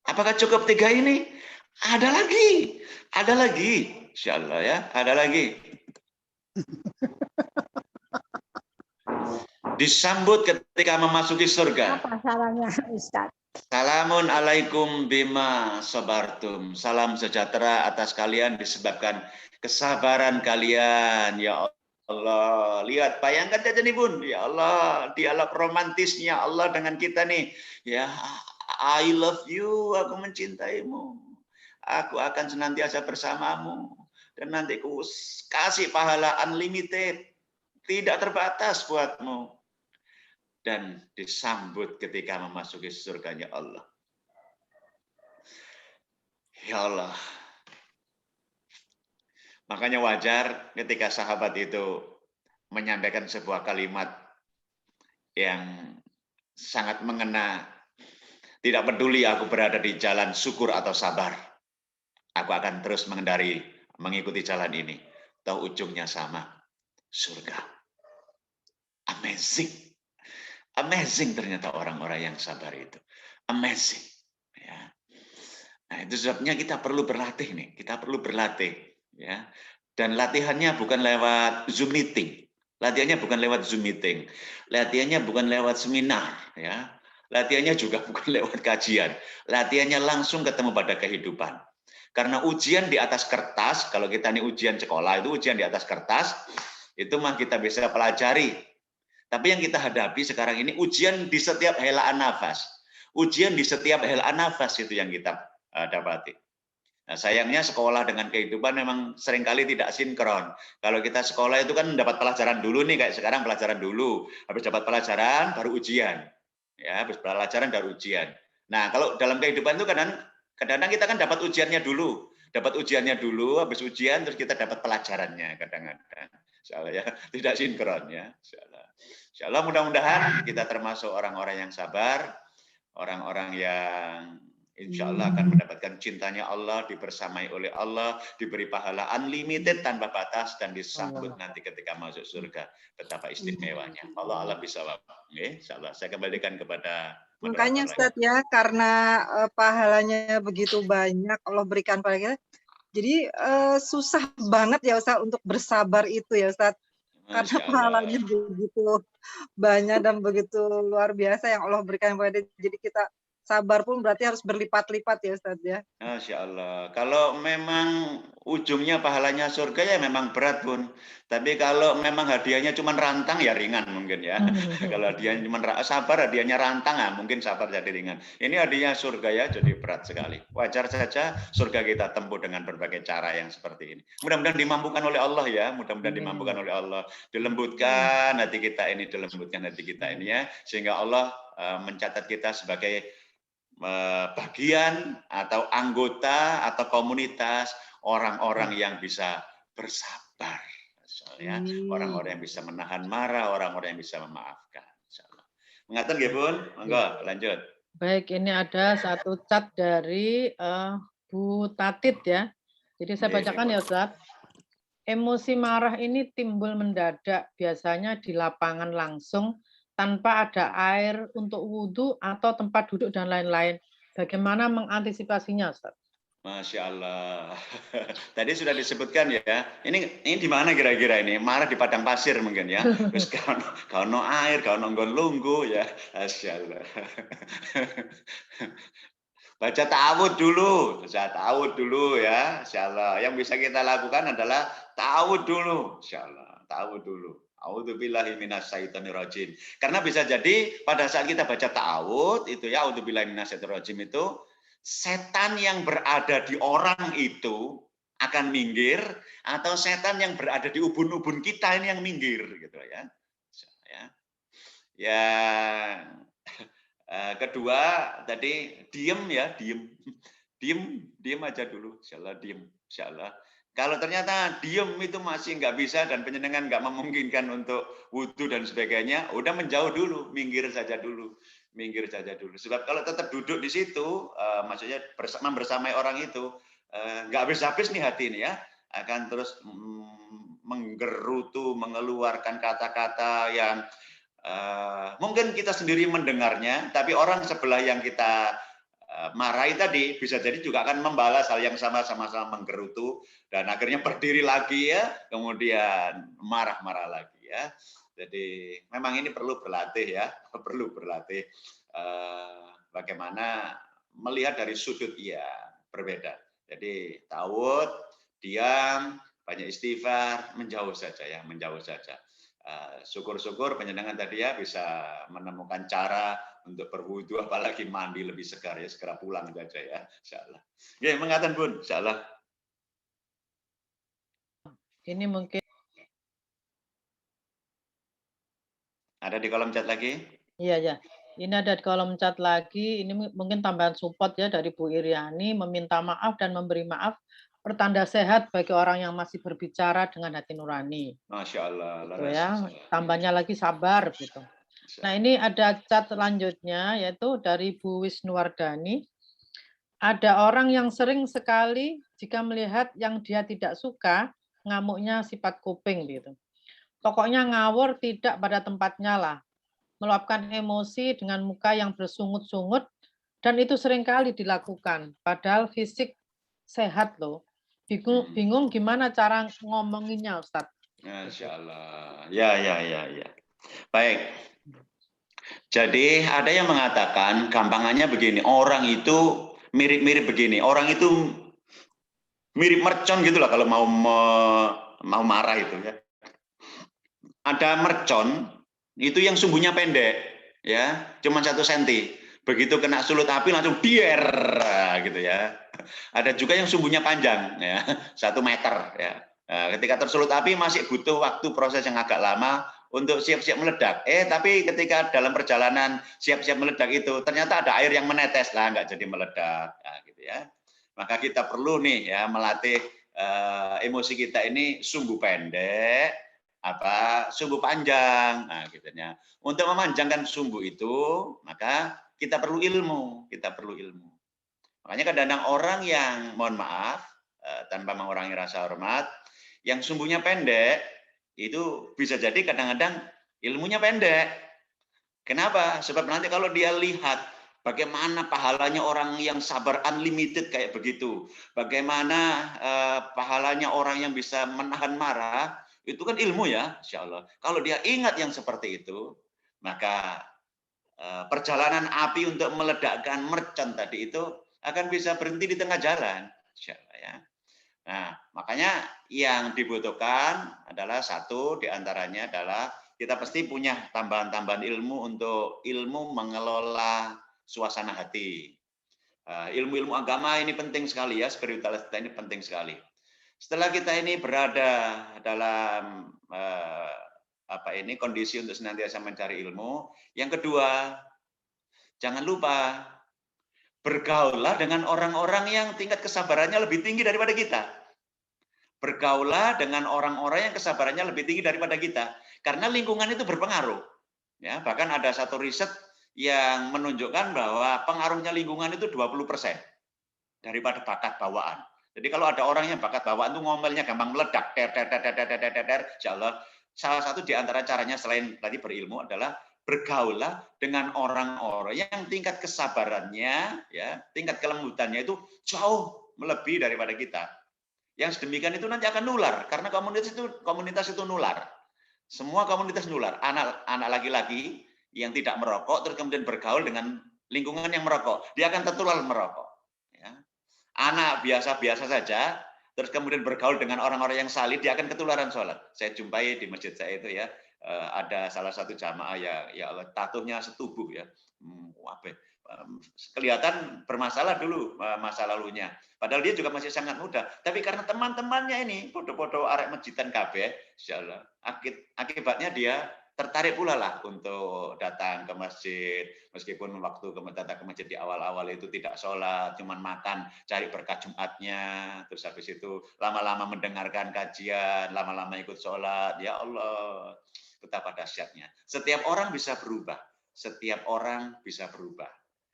Apakah cukup 3 ini? Ada lagi. Ada lagi. Insya Allah ya, ada lagi. Disambut ketika memasuki surga. Apa salahnya Ustaz? Salamun alaikum bima sabartum. Salam sejahtera atas kalian disebabkan kesabaran kalian. Ya Allah, lihat, bayangkan saja nih Bun. Ya Allah, dialog romantisnya Allah dengan kita nih. Ya, I love you, aku mencintaimu. Aku akan senantiasa bersamamu. Dan nanti ku kasih pahala unlimited. Tidak terbatas buatmu. Dan disambut ketika memasuki surganya Allah. Ya Allah. Makanya wajar ketika sahabat itu menyampaikan sebuah kalimat yang sangat mengena. Tidak peduli aku berada di jalan syukur atau sabar. Aku akan terus mengendari, mengikuti jalan ini. Tahu ujungnya sama, surga. Amazing. Amazing ternyata orang-orang yang sabar itu. Amazing. Ya. Nah, itu sebabnya kita perlu berlatih nih. Kita perlu berlatih. Ya. Dan latihannya bukan lewat Zoom meeting. Latihannya bukan lewat Zoom meeting. Latihannya bukan lewat seminar. Ya. Latihannya juga bukan lewat kajian. Latihannya langsung ketemu pada kehidupan. Karena ujian di atas kertas, kalau kita ini ujian sekolah, itu ujian di atas kertas, itu mah kita bisa pelajari. Tapi yang kita hadapi sekarang ini ujian di setiap helaan nafas. Ujian di setiap helaan nafas itu yang kita dapati. Nah, sayangnya sekolah dengan kehidupan memang seringkali tidak sinkron. Kalau kita sekolah itu kan dapat pelajaran dulu nih, kayak sekarang pelajaran dulu. Habis dapat pelajaran, baru ujian. Ya, habis pelajaran, baru ujian. Nah, kalau dalam kehidupan itu kadang-kadang kita kan dapat ujiannya dulu. Dapat ujiannya dulu, habis ujian, terus kita dapat pelajarannya kadang-kadang. Insyaallah ya, tidak sinkron ya. Insya Allah mudah-mudahan kita termasuk orang-orang yang sabar, orang-orang yang insya Allah akan mendapatkan cintanya Allah, dibersamai oleh Allah, diberi pahala unlimited tanpa batas, dan disambut nanti ketika masuk surga. Betapa istimewanya. Allah bisa. Insya Allah. Saya kembalikan kepada makanya Ustaz ya, karena pahalanya begitu banyak Allah berikan pada kita, jadi susah banget ya Ustaz untuk bersabar itu ya Ustaz. Karena pahalanya begitu banyak dan begitu luar biasa yang Allah berikan kepada kita. Jadi kita sabar pun berarti harus berlipat-lipat ya Ustaz ya. Masya Allah. Kalau memang ujungnya pahalanya surga ya memang berat Bun. Tapi kalau memang hadiahnya cuma rantang ya ringan mungkin ya. Kalau hadiahnya cuma sabar, hadiahnya rantang ya mungkin sabar jadi ringan. Ini hadiahnya surga ya jadi berat sekali. Wajar saja surga kita tempuh dengan berbagai cara yang seperti ini. Mudah-mudahan dimampukan oleh Allah ya. Mudah-mudahan dimampukan oleh Allah. Dilembutkan hati kita ini, dilembutkan hati kita ini ya. Sehingga Allah mencatat kita sebagai bagian atau anggota atau komunitas orang-orang yang bisa bersabar, ya, orang-orang yang bisa menahan marah, orang-orang yang bisa memaafkan. Mengatur nggih Bun? Monggo lanjut. Baik, ini ada satu chat dari Bu Tatit ya. Jadi saya bacakan ya Ustaz. Emosi marah ini timbul mendadak, biasanya di lapangan langsung, tanpa ada air untuk wudhu atau tempat duduk dan lain-lain. Bagaimana mengantisipasinya, Ustaz? Masya Allah. Tadi sudah disebutkan ya. Ini di mana kira-kira ini? Marah di padang pasir mungkin ya. Terus kalau air, kalau nggon lunggu ya. Masya Allah. Baca ta'awud dulu, ya, Insya Allah. Yang bisa kita lakukan adalah ta'awud dulu, Insya Allah. Ta'awud dulu. A'udzubillahi minasyaitonirrajim. Karena bisa jadi pada saat kita baca ta'awud itu ya, a'udzubillahi minasyaitonirrajim itu setan yang berada di orang itu akan minggir, atau setan yang berada di ubun-ubun kita ini yang minggir gitu ya. Kedua tadi diem ya, diem. diem aja dulu, insyaallah diem, insyaallah. Kalau ternyata diem itu masih nggak bisa dan penjenengan nggak memungkinkan untuk wudhu dan sebagainya, udah menjauh dulu, minggir saja dulu. Sebab kalau tetap duduk di situ, maksudnya bersamai orang itu, nggak habis-habis nih hati ini ya, akan terus menggerutu, mengeluarkan kata-kata yang mungkin kita sendiri mendengarnya, tapi orang sebelah yang kita marahi tadi bisa jadi juga akan membalas hal yang sama-sama menggerutu dan akhirnya berdiri lagi ya, kemudian marah-marah lagi ya. Jadi memang ini perlu berlatih ya, perlu berlatih bagaimana melihat dari sudut berbeda. Jadi tawud, diam, banyak istighfar, menjauh saja ya, menjauh saja. Syukur-syukur penjenengan tadi ya bisa menemukan cara untuk berwudu, apalagi mandi lebih segar ya, segera pulang saja ya, insyaallah. Ya, mengatakan Bun, insyaallah. Ini mungkin ada di kolom chat lagi? Iya, ya. Ini ada di kolom chat lagi. Ini mungkin tambahan support ya dari Bu Iriani, meminta maaf dan memberi maaf pertanda sehat bagi orang yang masih berbicara dengan hati nurani. Masya Allah. Gitu ya. Tambahnya lagi sabar gitu. Nah, ini ada chat selanjutnya yaitu dari Bu Wisnuwardani. Ada orang yang sering sekali jika melihat yang dia tidak suka, ngamuknya sifat kuping gitu. Pokoknya ngawur tidak pada tempatnya lah. Meluapkan emosi dengan muka yang bersungut-sungut, dan itu seringkali dilakukan. Padahal fisik sehat loh. Bingung gimana cara ngomonginnya, Ustadz. Masya Allah. Ya. Baik. Jadi ada yang mengatakan gampangannya begini, orang itu mirip-mirip begini, orang itu mirip mercon gitu lah kalau mau marah itu ya. Ada mercon itu yang sumbunya pendek ya, cuma 1 senti. Begitu kena sulut api langsung biar gitu ya. Ada juga yang sumbunya panjang ya, 1 meter ya. Nah, ketika tersulut api masih butuh waktu proses yang agak lama untuk siap-siap meledak. Tapi ketika dalam perjalanan siap-siap meledak itu ternyata ada air yang menetes lah, nggak jadi meledak, nah, gitu ya. Maka kita perlu nih ya melatih emosi kita ini sumbu pendek, sumbu panjang, nah gitunya. Untuk memanjangkan sumbu itu, maka kita perlu ilmu, Makanya kadang-kadang orang yang mohon maaf tanpa mengurangi rasa hormat, yang sumbunya pendek itu bisa jadi kadang-kadang ilmunya pendek. Kenapa? Sebab nanti kalau dia lihat bagaimana pahalanya orang yang sabar unlimited kayak begitu, bagaimana pahalanya orang yang bisa menahan marah, itu kan ilmu ya, insya Allah. Kalau dia ingat yang seperti itu, maka perjalanan api untuk meledakkan mercon tadi itu akan bisa berhenti di tengah jalan, insya Allah ya. Nah, makanya yang dibutuhkan adalah satu diantaranya adalah kita pasti punya tambahan-tambahan ilmu untuk ilmu mengelola suasana hati. Ilmu-ilmu agama ini penting sekali ya, spiritualitas ini penting sekali. Setelah kita ini berada dalam kondisi untuk senantiasa mencari ilmu, yang kedua jangan lupa bergaullah dengan orang-orang yang tingkat kesabarannya lebih tinggi daripada kita. Bergaullah dengan orang-orang yang kesabarannya lebih tinggi daripada kita. Karena lingkungan itu berpengaruh. Ya, bahkan ada satu riset yang menunjukkan bahwa pengaruhnya lingkungan itu 20% daripada bakat bawaan. Jadi kalau ada orang yang bakat bawaan itu ngomelnya gampang meledak, insyaallah salah satu di antara caranya selain tadi berilmu adalah bergaullah dengan orang-orang yang tingkat kesabarannya, ya, tingkat kelembutannya itu jauh melebihi daripada kita. Yang sedemikian itu nanti akan nular karena komunitas itu nular. Semua komunitas nular. Anak laki-laki yang tidak merokok terus kemudian bergaul dengan lingkungan yang merokok, dia akan tertular merokok. Ya. Anak biasa-biasa saja terus kemudian bergaul dengan orang-orang yang salih, dia akan ketularan sholat. Saya jumpai di masjid saya itu ya, ada salah satu jamaah ya Allah, tatunya setubuh ya. Kelihatan bermasalah dulu masa lalunya. Padahal dia juga masih sangat muda. Tapi karena teman-temannya ini podo-podo arek masjidan kabeh, insyaallah akibatnya dia tertarik pula lah untuk datang ke masjid, meskipun waktu datang ke masjid di awal-awal itu tidak sholat, cuman makan, cari berkah Jumatnya, terus habis itu lama-lama mendengarkan kajian, lama-lama ikut sholat, ya Allah, betapa dahsyatnya. Setiap orang bisa berubah, setiap orang bisa berubah.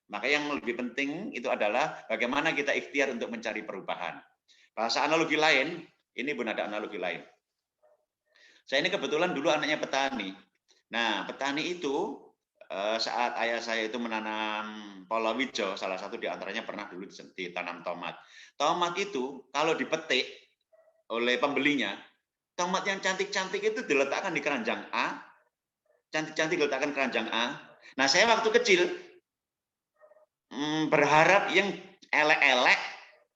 Maka yang lebih penting itu adalah bagaimana kita ikhtiar untuk mencari perubahan. Bahasa analogi lain, ini pun ada analogi lain. Saya ini kebetulan dulu anaknya petani. Nah, petani itu saat ayah saya itu menanam palawija, salah satu di antaranya pernah dulu ditanam tomat. Tomat itu kalau dipetik oleh pembelinya, tomat yang cantik-cantik itu diletakkan di keranjang A, cantik-cantik diletakkan keranjang A. Nah, saya waktu kecil berharap yang elek-elek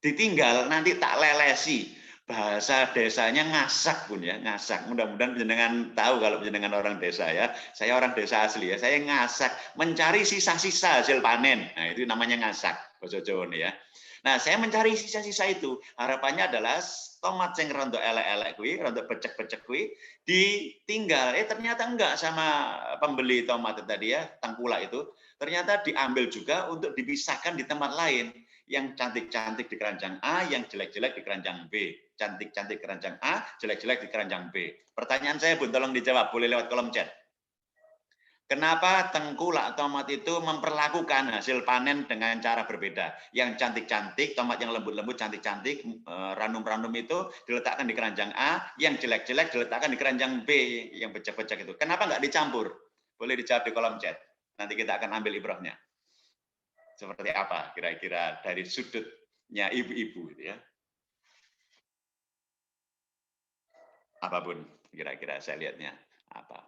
ditinggal, nanti tak lelesi. Bahasa desanya ngasak pun ya, ngasak. Mudah-mudahan jenengan tahu kalau jenengan orang desa ya. Saya orang desa asli ya. Saya ngasak, mencari sisa-sisa hasil panen. Nah, itu namanya ngasak, bahasa Jawa ya. Nah, saya mencari sisa-sisa itu. Harapannya adalah tomat yang rontok elek-elek kuwi, rontok becek-becek kuwi ditinggal. Ternyata enggak sama pembeli tomat tadi ya, tangkula itu. Ternyata diambil juga untuk dipisahkan di tempat lain. Yang cantik-cantik di keranjang A, yang jelek-jelek di keranjang B. Cantik-cantik keranjang A, jelek-jelek di keranjang B. Pertanyaan saya, Bun, tolong dijawab. Boleh lewat kolom chat. Kenapa tengkulak tomat itu memperlakukan hasil panen dengan cara berbeda? Yang cantik-cantik, tomat yang lembut-lembut, cantik-cantik, ranum-ranum itu diletakkan di keranjang A, yang jelek-jelek diletakkan di keranjang B, yang becek-becek itu. Kenapa nggak dicampur? Boleh dijawab di kolom chat. Nanti kita akan ambil ibrahnya. Seperti apa kira-kira dari sudutnya ibu-ibu gitu ya. Apapun kira-kira saya lihatnya apa.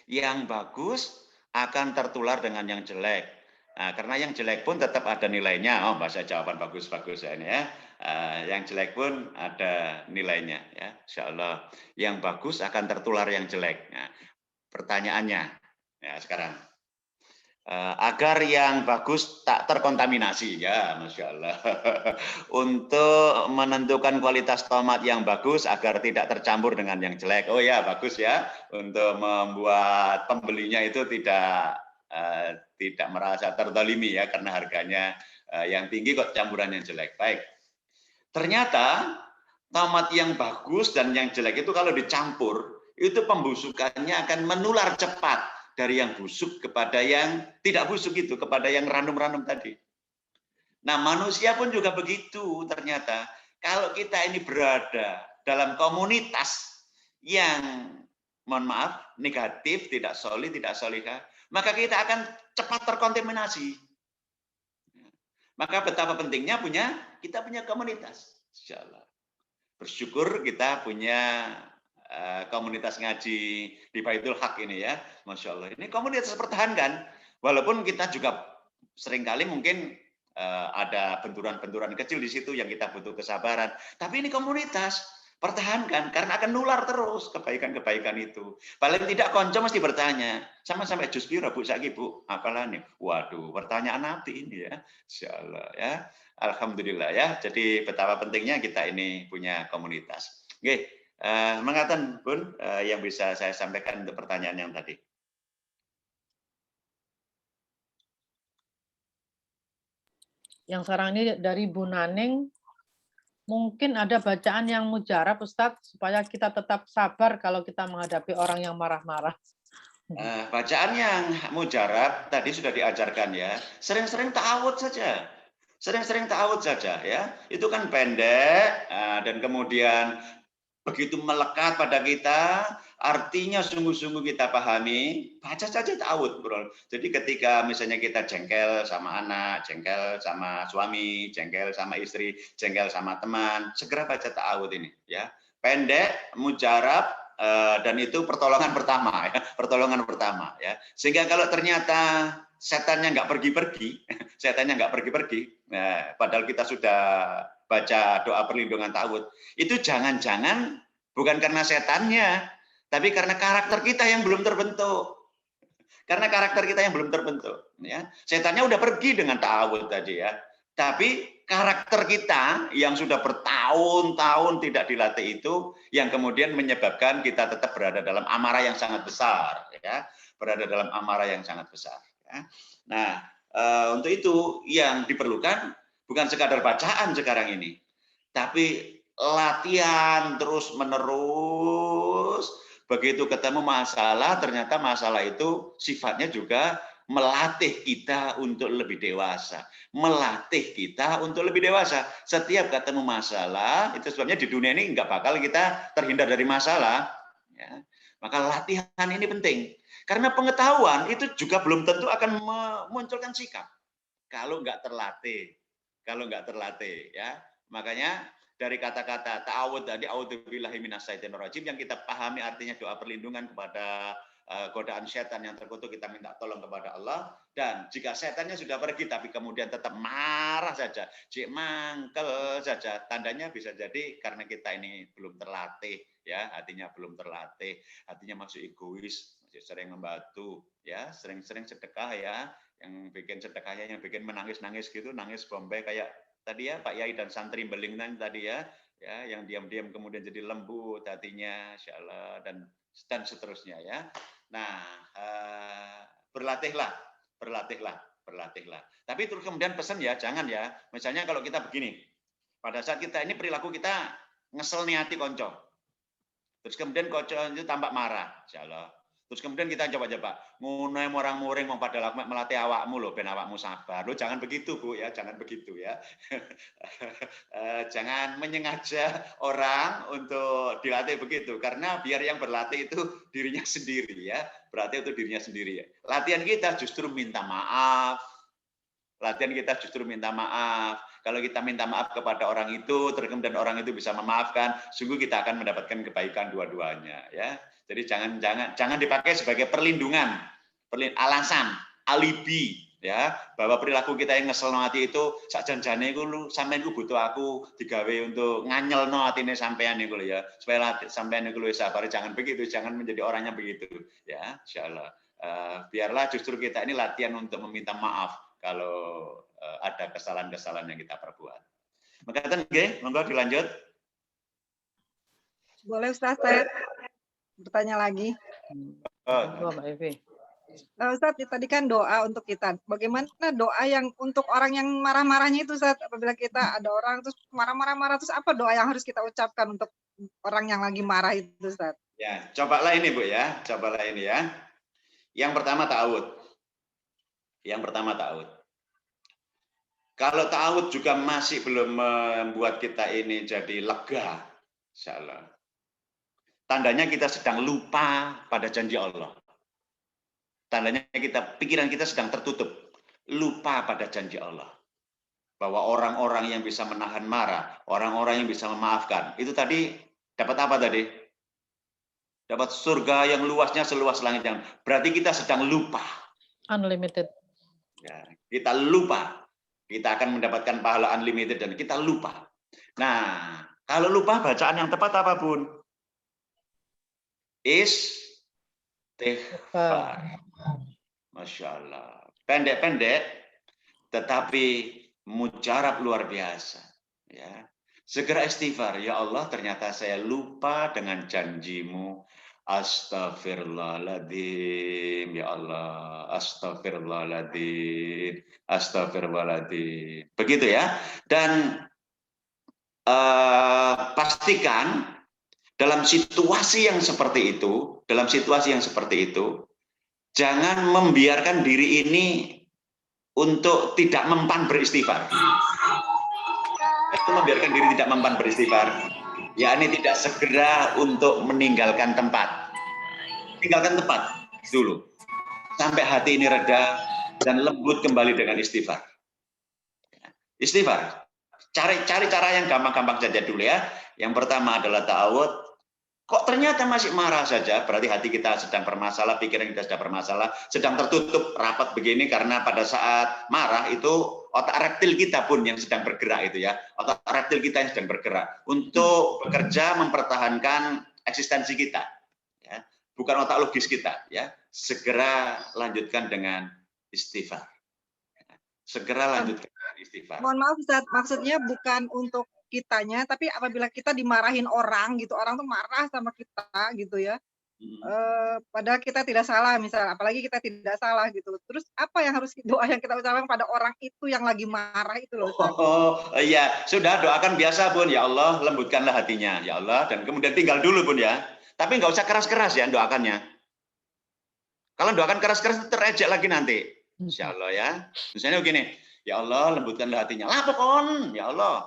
Yang bagus akan tertular dengan yang jelek. Nah, karena yang jelek pun tetap ada nilainya. Oh, bahasa jawaban bagus-bagus ya ini ya. Yang jelek pun ada nilainya ya. Insya Allah. Yang bagus akan tertular yang jelek. Nah, pertanyaannya ya sekarang. Agar yang bagus tak terkontaminasi ya, Masya Allah. Untuk menentukan kualitas tomat yang bagus agar tidak tercampur dengan yang jelek. Oh ya, bagus ya. Untuk membuat pembelinya itu tidak merasa terzalimi ya, karena harganya yang tinggi kok campuran yang jelek. Baik. Ternyata tomat yang bagus dan yang jelek itu kalau dicampur, itu pembusukannya akan menular cepat. Dari yang busuk kepada yang tidak busuk itu, kepada yang ranum-ranum tadi. Nah, manusia pun juga begitu ternyata. Kalau kita ini berada dalam komunitas yang, mohon maaf, negatif, tidak solid, tidak solihah, maka kita akan cepat terkontaminasi. Maka betapa pentingnya kita punya komunitas. Insyaallah. Bersyukur kita punya komunitas ngaji di Baitul Haq ini ya, Masya Allah. Ini komunitas pertahankan, walaupun kita juga seringkali mungkin ada benturan-benturan kecil di situ yang kita butuh kesabaran. Tapi ini komunitas, pertahankan, karena akan nular terus kebaikan-kebaikan itu. Paling tidak konco mesti bertanya, sampai jus piro Bu saiki Bu? Apalah nih? Waduh, pertanyaan nanti ini ya, Insya Allah ya. Alhamdulillah ya. Jadi betapa pentingnya kita ini punya komunitas. Oke. Mengatakan Bun yang bisa saya sampaikan untuk pertanyaan yang tadi. Yang sekarang ini dari Bu Naning, mungkin ada bacaan yang mujarab Ustadz, supaya kita tetap sabar kalau kita menghadapi orang yang marah-marah. Bacaan yang mujarab tadi sudah diajarkan ya, sering-sering ta'awud saja. Sering-sering ta'awud saja ya. Itu kan pendek dan kemudian begitu melekat pada kita, artinya sungguh-sungguh kita pahami, baca saja ta'awud, bro. Jadi ketika misalnya kita jengkel sama anak, jengkel sama suami, jengkel sama istri, jengkel sama teman, segera baca ta'awud ini ya. Pendek, mujarab, dan itu pertolongan pertama ya, pertolongan pertama ya. Sehingga kalau ternyata setannya nggak pergi-pergi, nah, padahal kita sudah baca doa perlindungan ta'awud, itu jangan-jangan bukan karena setannya, tapi karena karakter kita yang belum terbentuk. Karena karakter kita yang belum terbentuk. Ya. Setannya udah pergi dengan ta'awud tadi ya. Tapi karakter kita yang sudah bertahun-tahun tidak dilatih itu yang kemudian menyebabkan kita tetap berada dalam amarah yang sangat besar, ya, berada dalam amarah yang sangat besar. Ya. Nah, untuk itu yang diperlukan bukan sekadar bacaan sekarang ini, tapi latihan terus-menerus. Begitu ketemu masalah, ternyata masalah itu sifatnya juga melatih kita untuk lebih dewasa. Melatih kita untuk lebih dewasa. Setiap ketemu masalah, itu sebabnya di dunia ini nggak bakal kita terhindar dari masalah. Ya. Maka latihan ini penting. Karena pengetahuan itu juga belum tentu akan memunculkan sikap. Kalau nggak terlatih. Kalau nggak terlatih. Ya. Makanya dari kata-kata ta'awud tadi, a'udzubillahi minasyaitonirrajim, yang kita pahami artinya doa perlindungan kepada godaan setan yang terkutuk, kita minta tolong kepada Allah. Dan jika setannya sudah pergi tapi kemudian tetap marah saja, cik mangkel saja, tandanya bisa jadi karena kita ini belum terlatih, ya, hatinya belum terlatih, hatinya masih egois, masih sering membatu, ya, sering-sering sedekah, ya, yang bikin sedekahnya yang bikin menangis-nangis gitu, nangis bombay kayak tadi ya Pak Yai dan santri Belingan tadi ya, ya, yang diam-diam kemudian jadi lembut hatinya, insyaallah, dan seterusnya ya. Nah, berlatihlah. Tapi terus kemudian pesan ya, jangan ya. Misalnya kalau kita begini, pada saat kita ini perilaku kita ngesel niati konco. Terus kemudian konco itu tampak marah, insyaallah. Terus kemudian kita coba-coba, ngunai orang muring mau pada melatih awakmu loh, ben awakmu sabar. Lo jangan begitu Bu ya, jangan begitu ya. Jangan menyengaja orang untuk dilatih begitu, karena biar yang berlatih itu dirinya sendiri ya, berarti itu dirinya sendiri ya. Latihan kita justru minta maaf. Latihan kita justru minta maaf. Kalau kita minta maaf kepada orang itu, terus kemudian orang itu bisa memaafkan, sungguh kita akan mendapatkan kebaikan dua-duanya ya. Jadi jangan dipakai sebagai perlindungan, alasan, alibi ya, bahwa perilaku kita yang ngesel hati itu sakjanjane iku lu sampean iku butuh aku digawe untuk nganyelno atine sampean iku lho ya, supaya sampean iku luwih sabar. Jangan begitu, jangan menjadi orangnya begitu ya, insyaallah. Biarlah justru kita ini latihan untuk meminta maaf kalau ada kesalahan-kesalahan yang kita perbuat. Mekaten nggih, monggo dilanjut. Boleh Ustaz, saya bertanya lagi. Mbak Evi. Ustaz, tadi kan doa untuk kita. Bagaimana doa yang untuk orang yang marah-marahnya itu, Ustaz? Apabila kita ada orang terus marah-marah, terus apa doa yang harus kita ucapkan untuk orang yang lagi marah itu, Ustaz? Ya, cobalah ini Bu ya, cobalah ini ya. Yang pertama ta'awud. Kalau ta'awud juga masih belum membuat kita ini jadi lega, insyaallah. Tandanya kita sedang lupa pada janji Allah. Tandanya pikiran kita sedang tertutup, lupa pada janji Allah. Bahwa orang-orang yang bisa menahan marah, orang-orang yang bisa memaafkan, itu tadi dapat apa tadi? Dapat surga yang luasnya seluas langit yang. Berarti kita sedang lupa. Unlimited. Ya, kita lupa. Kita akan mendapatkan pahala unlimited dan kita lupa. Nah, kalau lupa bacaan yang tepat apa, Bun? Istighfar. Masya Allah. Pendek-pendek, tetapi mujarab luar biasa. Ya. Segera istighfar. Ya Allah, ternyata saya lupa dengan janjimu. Astaghfirullahaladzim. Ya Allah. Astaghfirullahaladzim. Astaghfirullahaladzim. Begitu ya. Dan pastikan dalam situasi yang seperti itu, jangan membiarkan diri ini untuk tidak mempan beristighfar. Itu membiarkan diri tidak mempan beristighfar, yakni tidak segera untuk meninggalkan tempat. Tinggalkan tempat dulu, sampai hati ini reda dan lembut kembali dengan istighfar. Istighfar. Cari cara yang gampang-gampang saja dulu ya. Yang pertama adalah ta'awud. Kok ternyata masih marah saja, berarti hati kita sedang bermasalah, pikiran kita sedang bermasalah, sedang tertutup rapat begini karena pada saat marah itu otak reptil kita pun yang sedang bergerak itu ya. Otak reptil kita yang sedang bergerak untuk bekerja mempertahankan eksistensi kita. Ya. Bukan otak logis kita ya. Segera lanjutkan dengan istighfar. Segera lanjutkan dengan istighfar. Mohon maaf Ustaz, maksudnya bukan untuk kitanya, tapi apabila kita dimarahin orang gitu, orang tuh marah sama kita gitu ya. Padahal kita tidak salah misal, apalagi kita tidak salah gitu. Terus apa yang harus doa yang kita ucapkan pada orang itu yang lagi marah itu loh Ustaz? Oh iya, sudah doakan biasa Bun, ya Allah lembutkanlah hatinya, ya Allah, dan kemudian tinggal dulu Bun ya. Tapi nggak usah keras-keras ya doakannya. Kalau doakan keras-keras terejek lagi nanti. Insya Allah ya. Misalnya begini, ya Allah lembutkanlah hatinya. Lah pokon, ya Allah.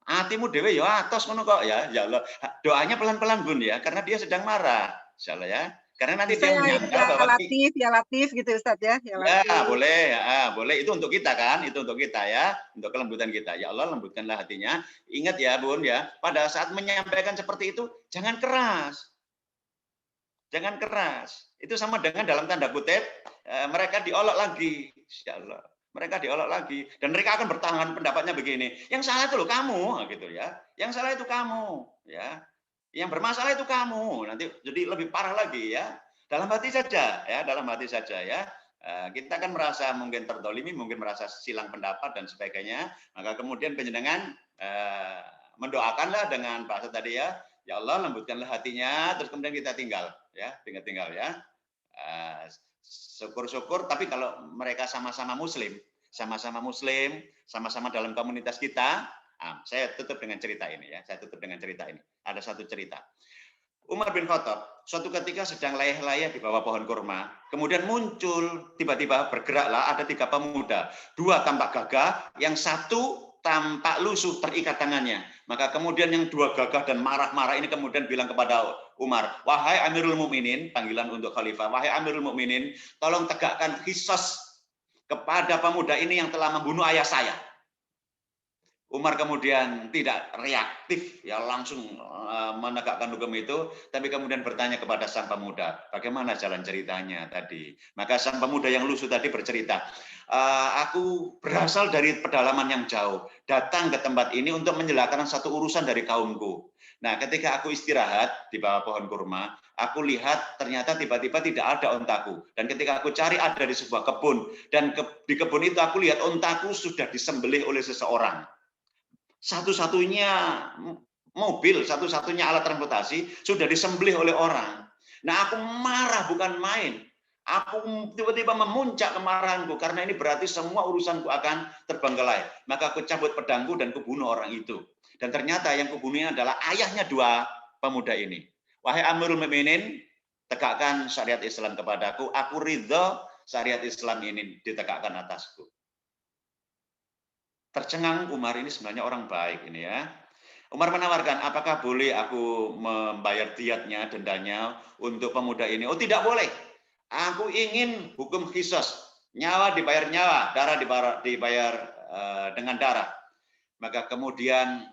Hatimu dewe ya atos ngono kok ya. Ya Allah. Doanya pelan-pelan Bun ya, karena dia sedang marah. Insya Allah ya. Karena nanti Bisa dia ya, menyangka bahwa ya latif gitu Ustaz ya. Ya ya latif. boleh, ya, boleh. Itu untuk kita kan, itu untuk kita ya, untuk kelembutan kita. Ya Allah lembutkanlah hatinya. Ingat ya Bun ya, pada saat menyampaikan seperti itu jangan keras. Jangan keras. Itu sama dengan dalam tanda kutip, mereka diolok lagi. Insya Allah. Mereka diolok lagi. Dan mereka akan bertahan pendapatnya begini. Yang salah itu loh kamu. Gitu ya. Yang salah itu kamu. Ya. Yang bermasalah itu kamu. Nanti jadi lebih parah lagi ya. Dalam hati saja. Ya. Dalam hati saja ya. Kita kan merasa mungkin terdolimi, mungkin merasa silang pendapat dan sebagainya. Maka kemudian penjenengan mendoakanlah dengan bahasa tadi ya. Ya Allah lembutkanlah hatinya, terus kemudian kita tinggal ya, tinggal ya. Syukur-syukur, tapi kalau mereka sama-sama muslim, sama-sama dalam komunitas kita, saya tutup dengan cerita ini ya, Ada satu cerita. Umar bin Khattab suatu ketika sedang layah-layah di bawah pohon kurma, kemudian muncul tiba-tiba bergeraklah ada 3 pemuda, 2 tampak gagah, yang satu tampak lusuh terikat tangannya. Maka kemudian yang 2 gagah dan marah-marah ini kemudian bilang kepada Umar, wahai Amirul Mukminin, panggilan untuk khalifah, wahai Amirul Mukminin, tolong tegakkan qisas kepada pemuda ini yang telah membunuh ayah saya. Umar kemudian tidak reaktif, ya langsung menegakkan hukum itu, tapi kemudian bertanya kepada sang pemuda, bagaimana jalan ceritanya tadi? Maka sang pemuda yang lusuh tadi bercerita, aku berasal dari pedalaman yang jauh, datang ke tempat ini untuk menjelaskan satu urusan dari kaumku. Nah, ketika aku istirahat di bawah pohon kurma, aku lihat ternyata tiba-tiba tidak ada ontaku. Dan ketika aku cari ada di sebuah kebun, dan di kebun itu aku lihat ontaku sudah disembelih oleh seseorang. Satu-satunya mobil, satu-satunya alat transportasi sudah disembelih oleh orang. Nah, aku marah bukan main. Aku tiba-tiba memuncak kemarahanku karena ini berarti semua urusanku akan terbengkelai. Maka aku cabut pedangku dan kubunuh orang itu. Dan ternyata yang kubunuhnya adalah ayahnya 2 pemuda ini. Wahai Amirul Mukminin, tegakkan syariat Islam kepadaku. Aku ridho syariat Islam ini ditegakkan atasku. Tercengang Umar, ini sebenarnya orang baik ini ya. Umar menawarkan, apakah boleh aku membayar diatnya, dendanya untuk pemuda ini? Oh tidak boleh. Aku ingin hukum qisas. Nyawa dibayar nyawa, darah dibayar dengan darah. Maka kemudian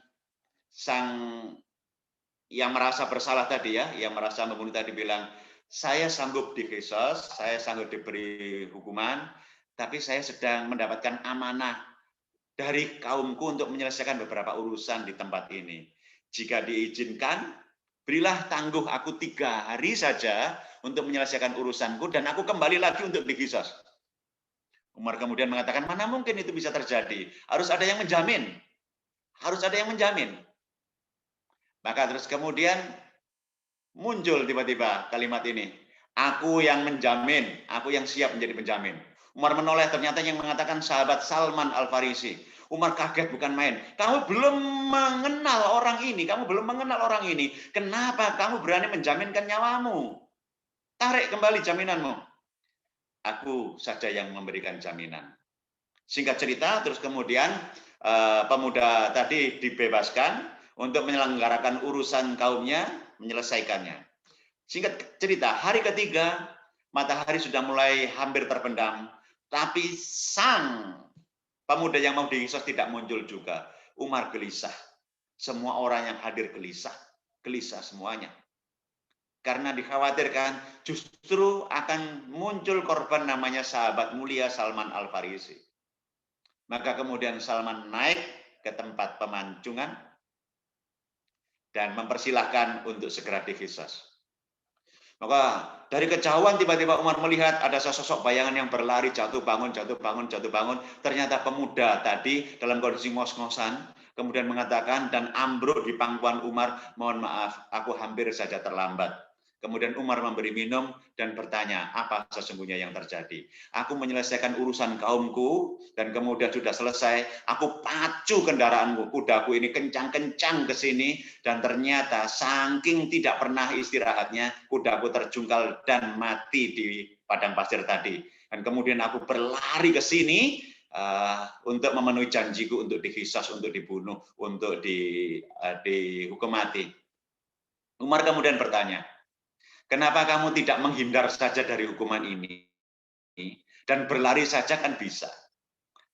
sang yang merasa bersalah tadi ya, yang merasa membunuh tadi bilang, saya sanggup di qisas, saya sanggup diberi hukuman, tapi saya sedang mendapatkan amanah dari kaumku untuk menyelesaikan beberapa urusan di tempat ini. Jika diizinkan, berilah tangguh aku 3 hari saja untuk menyelesaikan urusanku dan aku kembali lagi untuk diqisas. Umar kemudian mengatakan, mana mungkin itu bisa terjadi? Harus ada yang menjamin. Harus ada yang menjamin. Maka terus kemudian muncul tiba-tiba kalimat ini. Aku yang menjamin, aku yang siap menjadi penjamin. Umar menoleh, ternyata yang mengatakan sahabat Salman Al-Farisi. Umar kaget bukan main. Kamu belum mengenal orang ini, Kenapa kamu berani menjaminkan nyawamu? Tarik kembali jaminanmu. Aku saja yang memberikan jaminan. Singkat cerita, terus kemudian pemuda tadi dibebaskan untuk menyelenggarakan urusan kaumnya, menyelesaikannya. Singkat cerita, hari ketiga, matahari sudah mulai hampir terbenam, tapi sang pemuda yang mau diqisas tidak muncul juga. Umar gelisah. Semua orang yang hadir gelisah semuanya. Karena dikhawatirkan justru akan muncul korban namanya sahabat mulia Salman Al-Farisi. Maka kemudian Salman naik ke tempat pemancungan dan mempersilahkan untuk segera diqisas. Maka dari kejauhan tiba-tiba Umar melihat ada sesosok bayangan yang berlari, jatuh bangun, jatuh bangun, jatuh bangun. Ternyata pemuda tadi dalam kondisi ngos-ngosan, kemudian mengatakan dan ambruk di pangkuan Umar, mohon maaf, aku hampir saja terlambat. Kemudian Umar memberi minum dan bertanya, apa sesungguhnya yang terjadi? Aku menyelesaikan urusan kaumku dan kemudian sudah selesai, aku pacu kendaraanku, kudaku ini kencang-kencang ke sini dan ternyata saking tidak pernah istirahatnya, kudaku terjungkal dan mati di padang pasir tadi. Dan kemudian aku berlari ke sini untuk memenuhi janjiku untuk dihisas, untuk dibunuh, untuk dihukum mati. Umar kemudian bertanya, kenapa kamu tidak menghindar saja dari hukuman ini? Dan berlari saja kan bisa.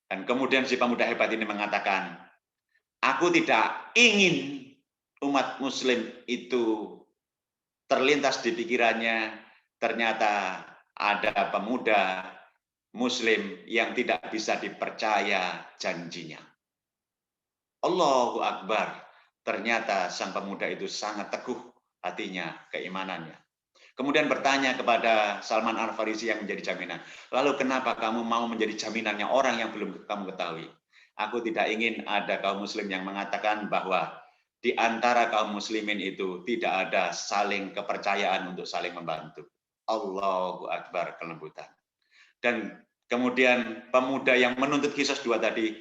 Dan kemudian si pemuda hebat ini mengatakan, aku tidak ingin umat muslim itu terlintas di pikirannya, ternyata ada pemuda muslim yang tidak bisa dipercaya janjinya. Allahu Akbar. Ternyata sang pemuda itu sangat teguh hatinya, keimanannya. Kemudian bertanya kepada Salman Al-Farisi yang menjadi jaminan, lalu kenapa kamu mau menjadi jaminannya orang yang belum kamu ketahui? Aku tidak ingin ada kaum muslim yang mengatakan bahwa di antara kaum muslimin itu tidak ada saling kepercayaan untuk saling membantu. Allahu Akbar, kelembutan. Dan kemudian pemuda yang menuntut Qisas 2 tadi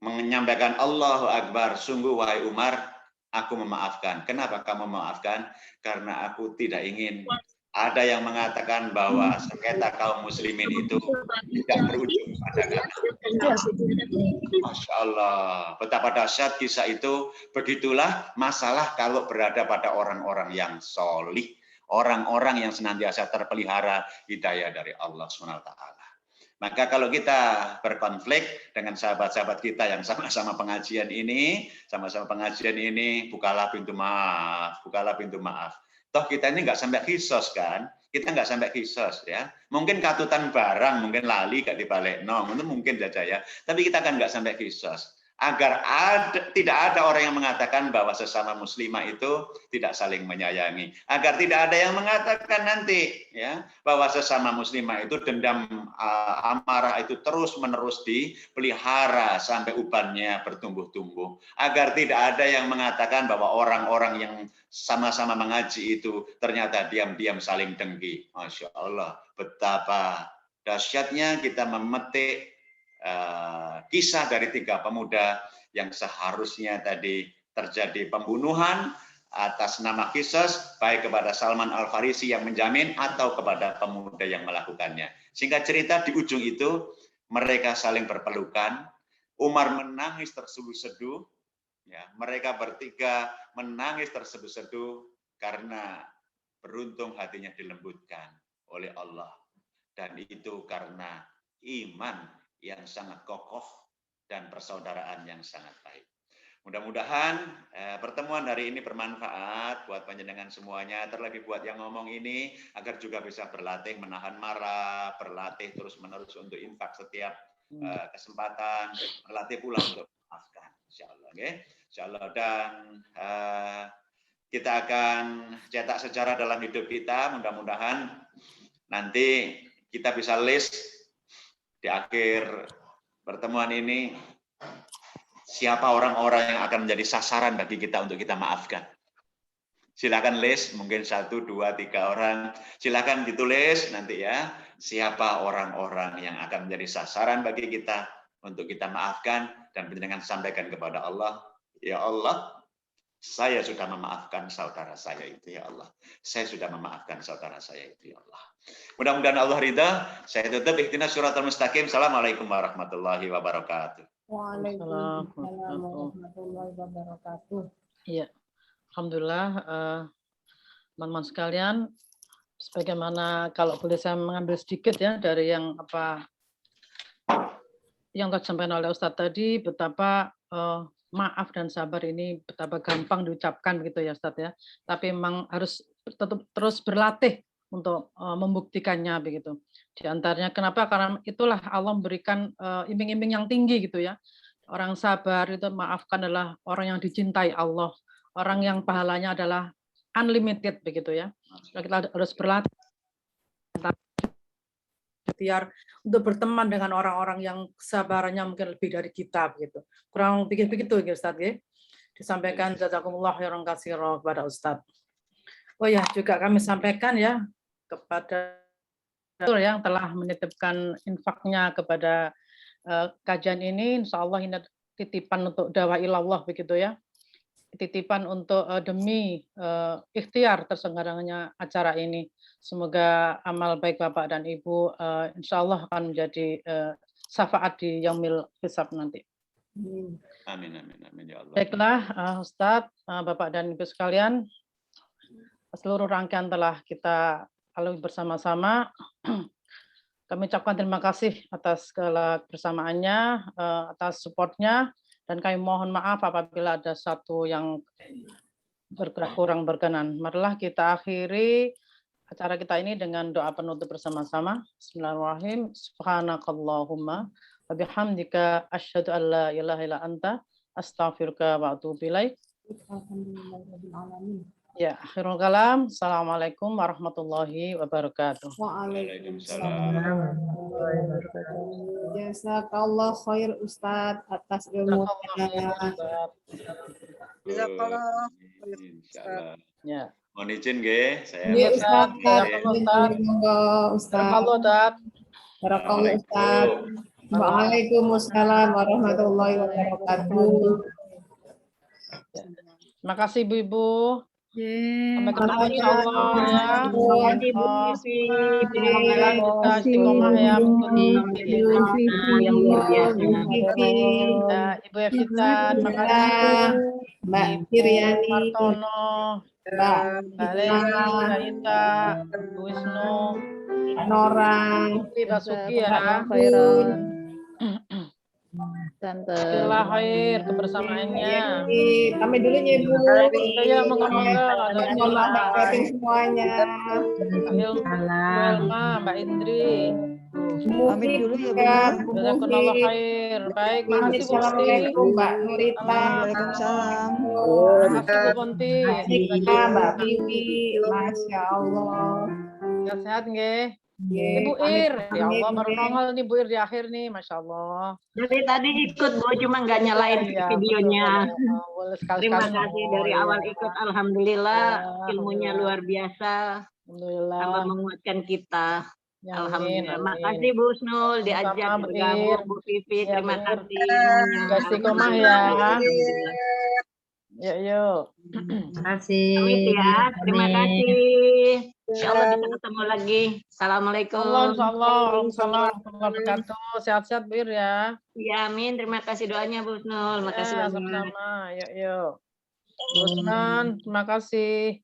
menyampaikan Allahu Akbar, sungguh wahai Umar, aku memaafkan. Kenapa kamu memaafkan? Karena aku tidak ingin ada yang mengatakan bahwa sengketa kaum muslimin itu tidak berujung pada kata. Masya Allah, betapa dahsyat kisah itu. Begitulah masalah kalau berada pada orang-orang yang solih, orang-orang yang senantiasa terpelihara hidayah dari Allah SWT. Maka kalau kita berkonflik dengan sahabat-sahabat kita yang sama-sama pengajian ini, bukalah pintu maaf, bukalah pintu maaf. Toh kita ini nggak sampai kisos kan? Kita nggak sampai kisos ya. Mungkin katutan barang, mungkin lali gak dibalik, no, mungkin saja ya. Tapi kita kan nggak sampai kisos. Agar tidak ada orang yang mengatakan bahwa sesama muslimah itu tidak saling menyayangi. Agar tidak ada yang mengatakan nanti ya bahwa sesama muslimah itu dendam amarah itu terus-menerus dipelihara sampai ubannya bertumbuh-tumbuh. Agar tidak ada yang mengatakan bahwa orang-orang yang sama-sama mengaji itu ternyata diam-diam saling dengki. Masya Allah, betapa dahsyatnya kita memetik kisah dari 3 pemuda yang seharusnya tadi terjadi pembunuhan atas nama Qisas, baik kepada Salman Al-Farisi yang menjamin atau kepada pemuda yang melakukannya. Singkat cerita, di ujung itu mereka saling berpelukan. Umar menangis terseduh-seduh, ya, mereka bertiga menangis terseduh-seduh karena beruntung hatinya dilembutkan oleh Allah. Dan itu karena iman yang sangat kokoh dan persaudaraan yang sangat baik. Mudah-mudahan pertemuan hari ini bermanfaat buat panjenengan semuanya, terlebih buat yang ngomong ini, agar juga bisa berlatih menahan marah, berlatih terus-menerus untuk infak setiap kesempatan, berlatih pula untuk memaafkan, insyaallah, okay? Insyaallah. Dan kita akan cetak sejarah dalam hidup kita, mudah-mudahan nanti kita bisa list di akhir pertemuan ini siapa orang-orang yang akan menjadi sasaran bagi kita untuk kita maafkan. Silakan list, mungkin 1, 2, 3 orang. Silakan ditulis nanti ya, siapa orang-orang yang akan menjadi sasaran bagi kita untuk kita maafkan, dan panjenengan sampaikan kepada Allah, ya Allah, saya sudah memaafkan saudara saya itu, ya Allah. Saya sudah memaafkan saudara saya itu, ya Allah. Mudah-mudahan Allah ridha. Saya tutup. Ihdinas siratal mustaqim. Assalamualaikum warahmatullahi wabarakatuh. Waalaikumsalam warahmatullahi wabarakatuh. Ya, alhamdulillah, teman-teman sekalian, sebagaimana kalau boleh saya mengambil sedikit ya dari yang disampaikan oleh Ustadz tadi, betapa maaf dan sabar ini betapa gampang diucapkan gitu ya Ustadz ya. Tapi memang harus tetap terus berlatih untuk membuktikannya begitu. Di antaranya kenapa? Karena itulah Allah memberikan iming-iming yang tinggi gitu ya. Orang sabar itu maafkan adalah orang yang dicintai Allah, orang yang pahalanya adalah unlimited begitu ya. kita harus berlatih ikhtiar untuk berteman dengan orang-orang yang kesabarannya mungkin lebih dari kita begitu. Kurang begitu ya Ustaz ya. Disampaikan jazakumullah khairan katsiran kepada Ustaz. Oh ya, juga kami sampaikan ya kepada yang telah menitipkan infaknya kepada kajian ini. Insya Allah ini titipan untuk dakwah ilallah begitu ya. Titipan untuk demi ikhtiar terselenggaranya acara ini. Semoga amal baik Bapak dan Ibu insya Allah akan menjadi syafaat di yaumil hisab nanti. Amin, amin, amin ya Allah. Baiklah Ustadz, Bapak dan Ibu sekalian, seluruh rangkaian telah kita lalui bersama-sama. Kami ucapkan terima kasih atas segala kebersamaannya, atas supportnya. Dan kami mohon maaf apabila ada satu yang kurang berkenan. Marilah kita akhiri acara kita ini dengan doa penutup bersama-sama. Bismillahirrahmanirrahim. Subhanakallahumma wa bihamdika asyhadu an la ilaha illa anta astaghfiruka wa atubu ilaik. Ya, akhirul kalam. Assalamualaikum warahmatullahi wabarakatuh. Waalaikumsalam. Jazakallah khair Ustadz atas ilmunya. Jazakallah. Insyaallah. Ya. Mohon izin nggih, saya Iya Ustadz. Barakallahu, Ustadz. Barakallahu Ustadz. Waalaikumsalam warahmatullahi wabarakatuh. Terima kasih Ibu-ibu. Sampai ketemu Makasih, insyaallah ya. Terima Kita istiqomah ya mengikuti yang luar biasa. ya, Ibu Evita, terima kasih. Mbak Ibu Firyani, Martono, Mbak Mbak Leni, Mbak Ita, Bu Wisnu, Nora, Ibu Basuki ya. Tante. Alhamdulillah khair kebersamaannya. kami dulu ya Bu. Ya, moga-moga Mohon maaf Mbak Kevin semuanya. Elma, Mbak Indri. Pamit dulu ya Bu. Jazakallah khair. Baik, makasih Bu Usti. Assalamualaikum Mbak Nurita. Waalaikumsalam. Makasih Bu Ponti. Mbak Bibi, Masya Allah. Sehat nggih. Pamit, Ibu Ir, ya Allah pamit, baru nongol nih Bu Ir di akhir nih, Masya Allah. Dari tadi ikut Bu, cuma nggak nyalain Iya, videonya. betul, ya. Boleh sekali-sekali Terima kasih nongol, dari ya. awal ikut, alhamdulillah Ya, ilmunya luar biasa, Alhamdulillah. tambah menguatkan kita. Ya, Alhamdulillah. amin. Makasih Bu Snul diajak Sama-sama, Bu Ir. bergabung, Bu Vivi, Ya, terima Bu Ir. kasih ilmunya. Juga istiqomah ya. Alhamdulillah. Yuk. Terima kasih. Pamit ya. Terima kasih. Insya Allah bisa ketemu lagi. Assalamualaikum. Insyaallah. Waalaikumsalam warahmatullahi wabarakatuh. Sehat-sehat Bu Ir ya. Ya, amin. Terima kasih doanya Bu Snul. Makasih Ya, banyak. sama-sama. Yuk. Bu Usman, terima kasih.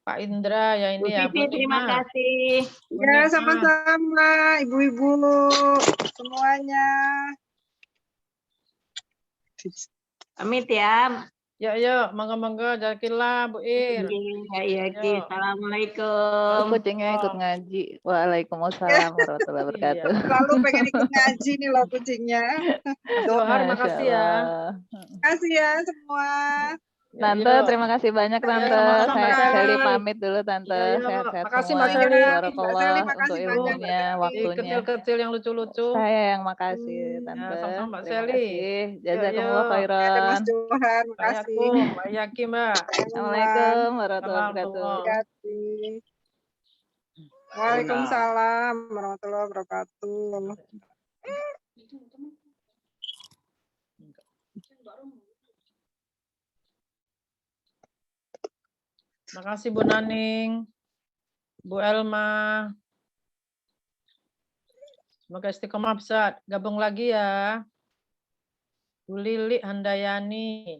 Pak Indra ya Bu ini ya. Vivi, terima kasih. Ya, sama-sama ibu-ibu semuanya. Pamit ya. Yuk. Monggo-monggo jazakillah Bu Ir. Ya, Yuk. Assalamualaikum. Kucingnya ikut ngaji. Waalaikumsalam warahmatullahi wabarakatuh. Selalu pengen ikut ngaji nih loh kucingnya. Dohar, makasih ya. Kasih ya semua. Tante, terima kasih banyak Tante. sama-sama, Saya Mbak Sally Sally. pamit dulu Tante. Iya, Sehat-sehat makasih, semua. Mbak Sally. Barakallah Mbak Sally, untuk makasih banyak, ilmunya, Mbak Sally. waktunya. Kecil-kecil yang lucu-lucu. Saya yang makasih Tante. Ya, sama-sama, Mbak Terima Sally. kasih. Jazakumullah Yuk. khairan. Ada Mas Johan, makasih. Waalaikumsalam, Mbak Yaki, Mbak. Assalamualaikum warahmatullahi wabarakatuh. Makasih. Waalaikumsalam warahmatullahi wabarakatuh. Terima kasih Bu Naning, Bu Elma. Semoga istiqomah bisa gabung lagi ya. Bu Lili Handayani.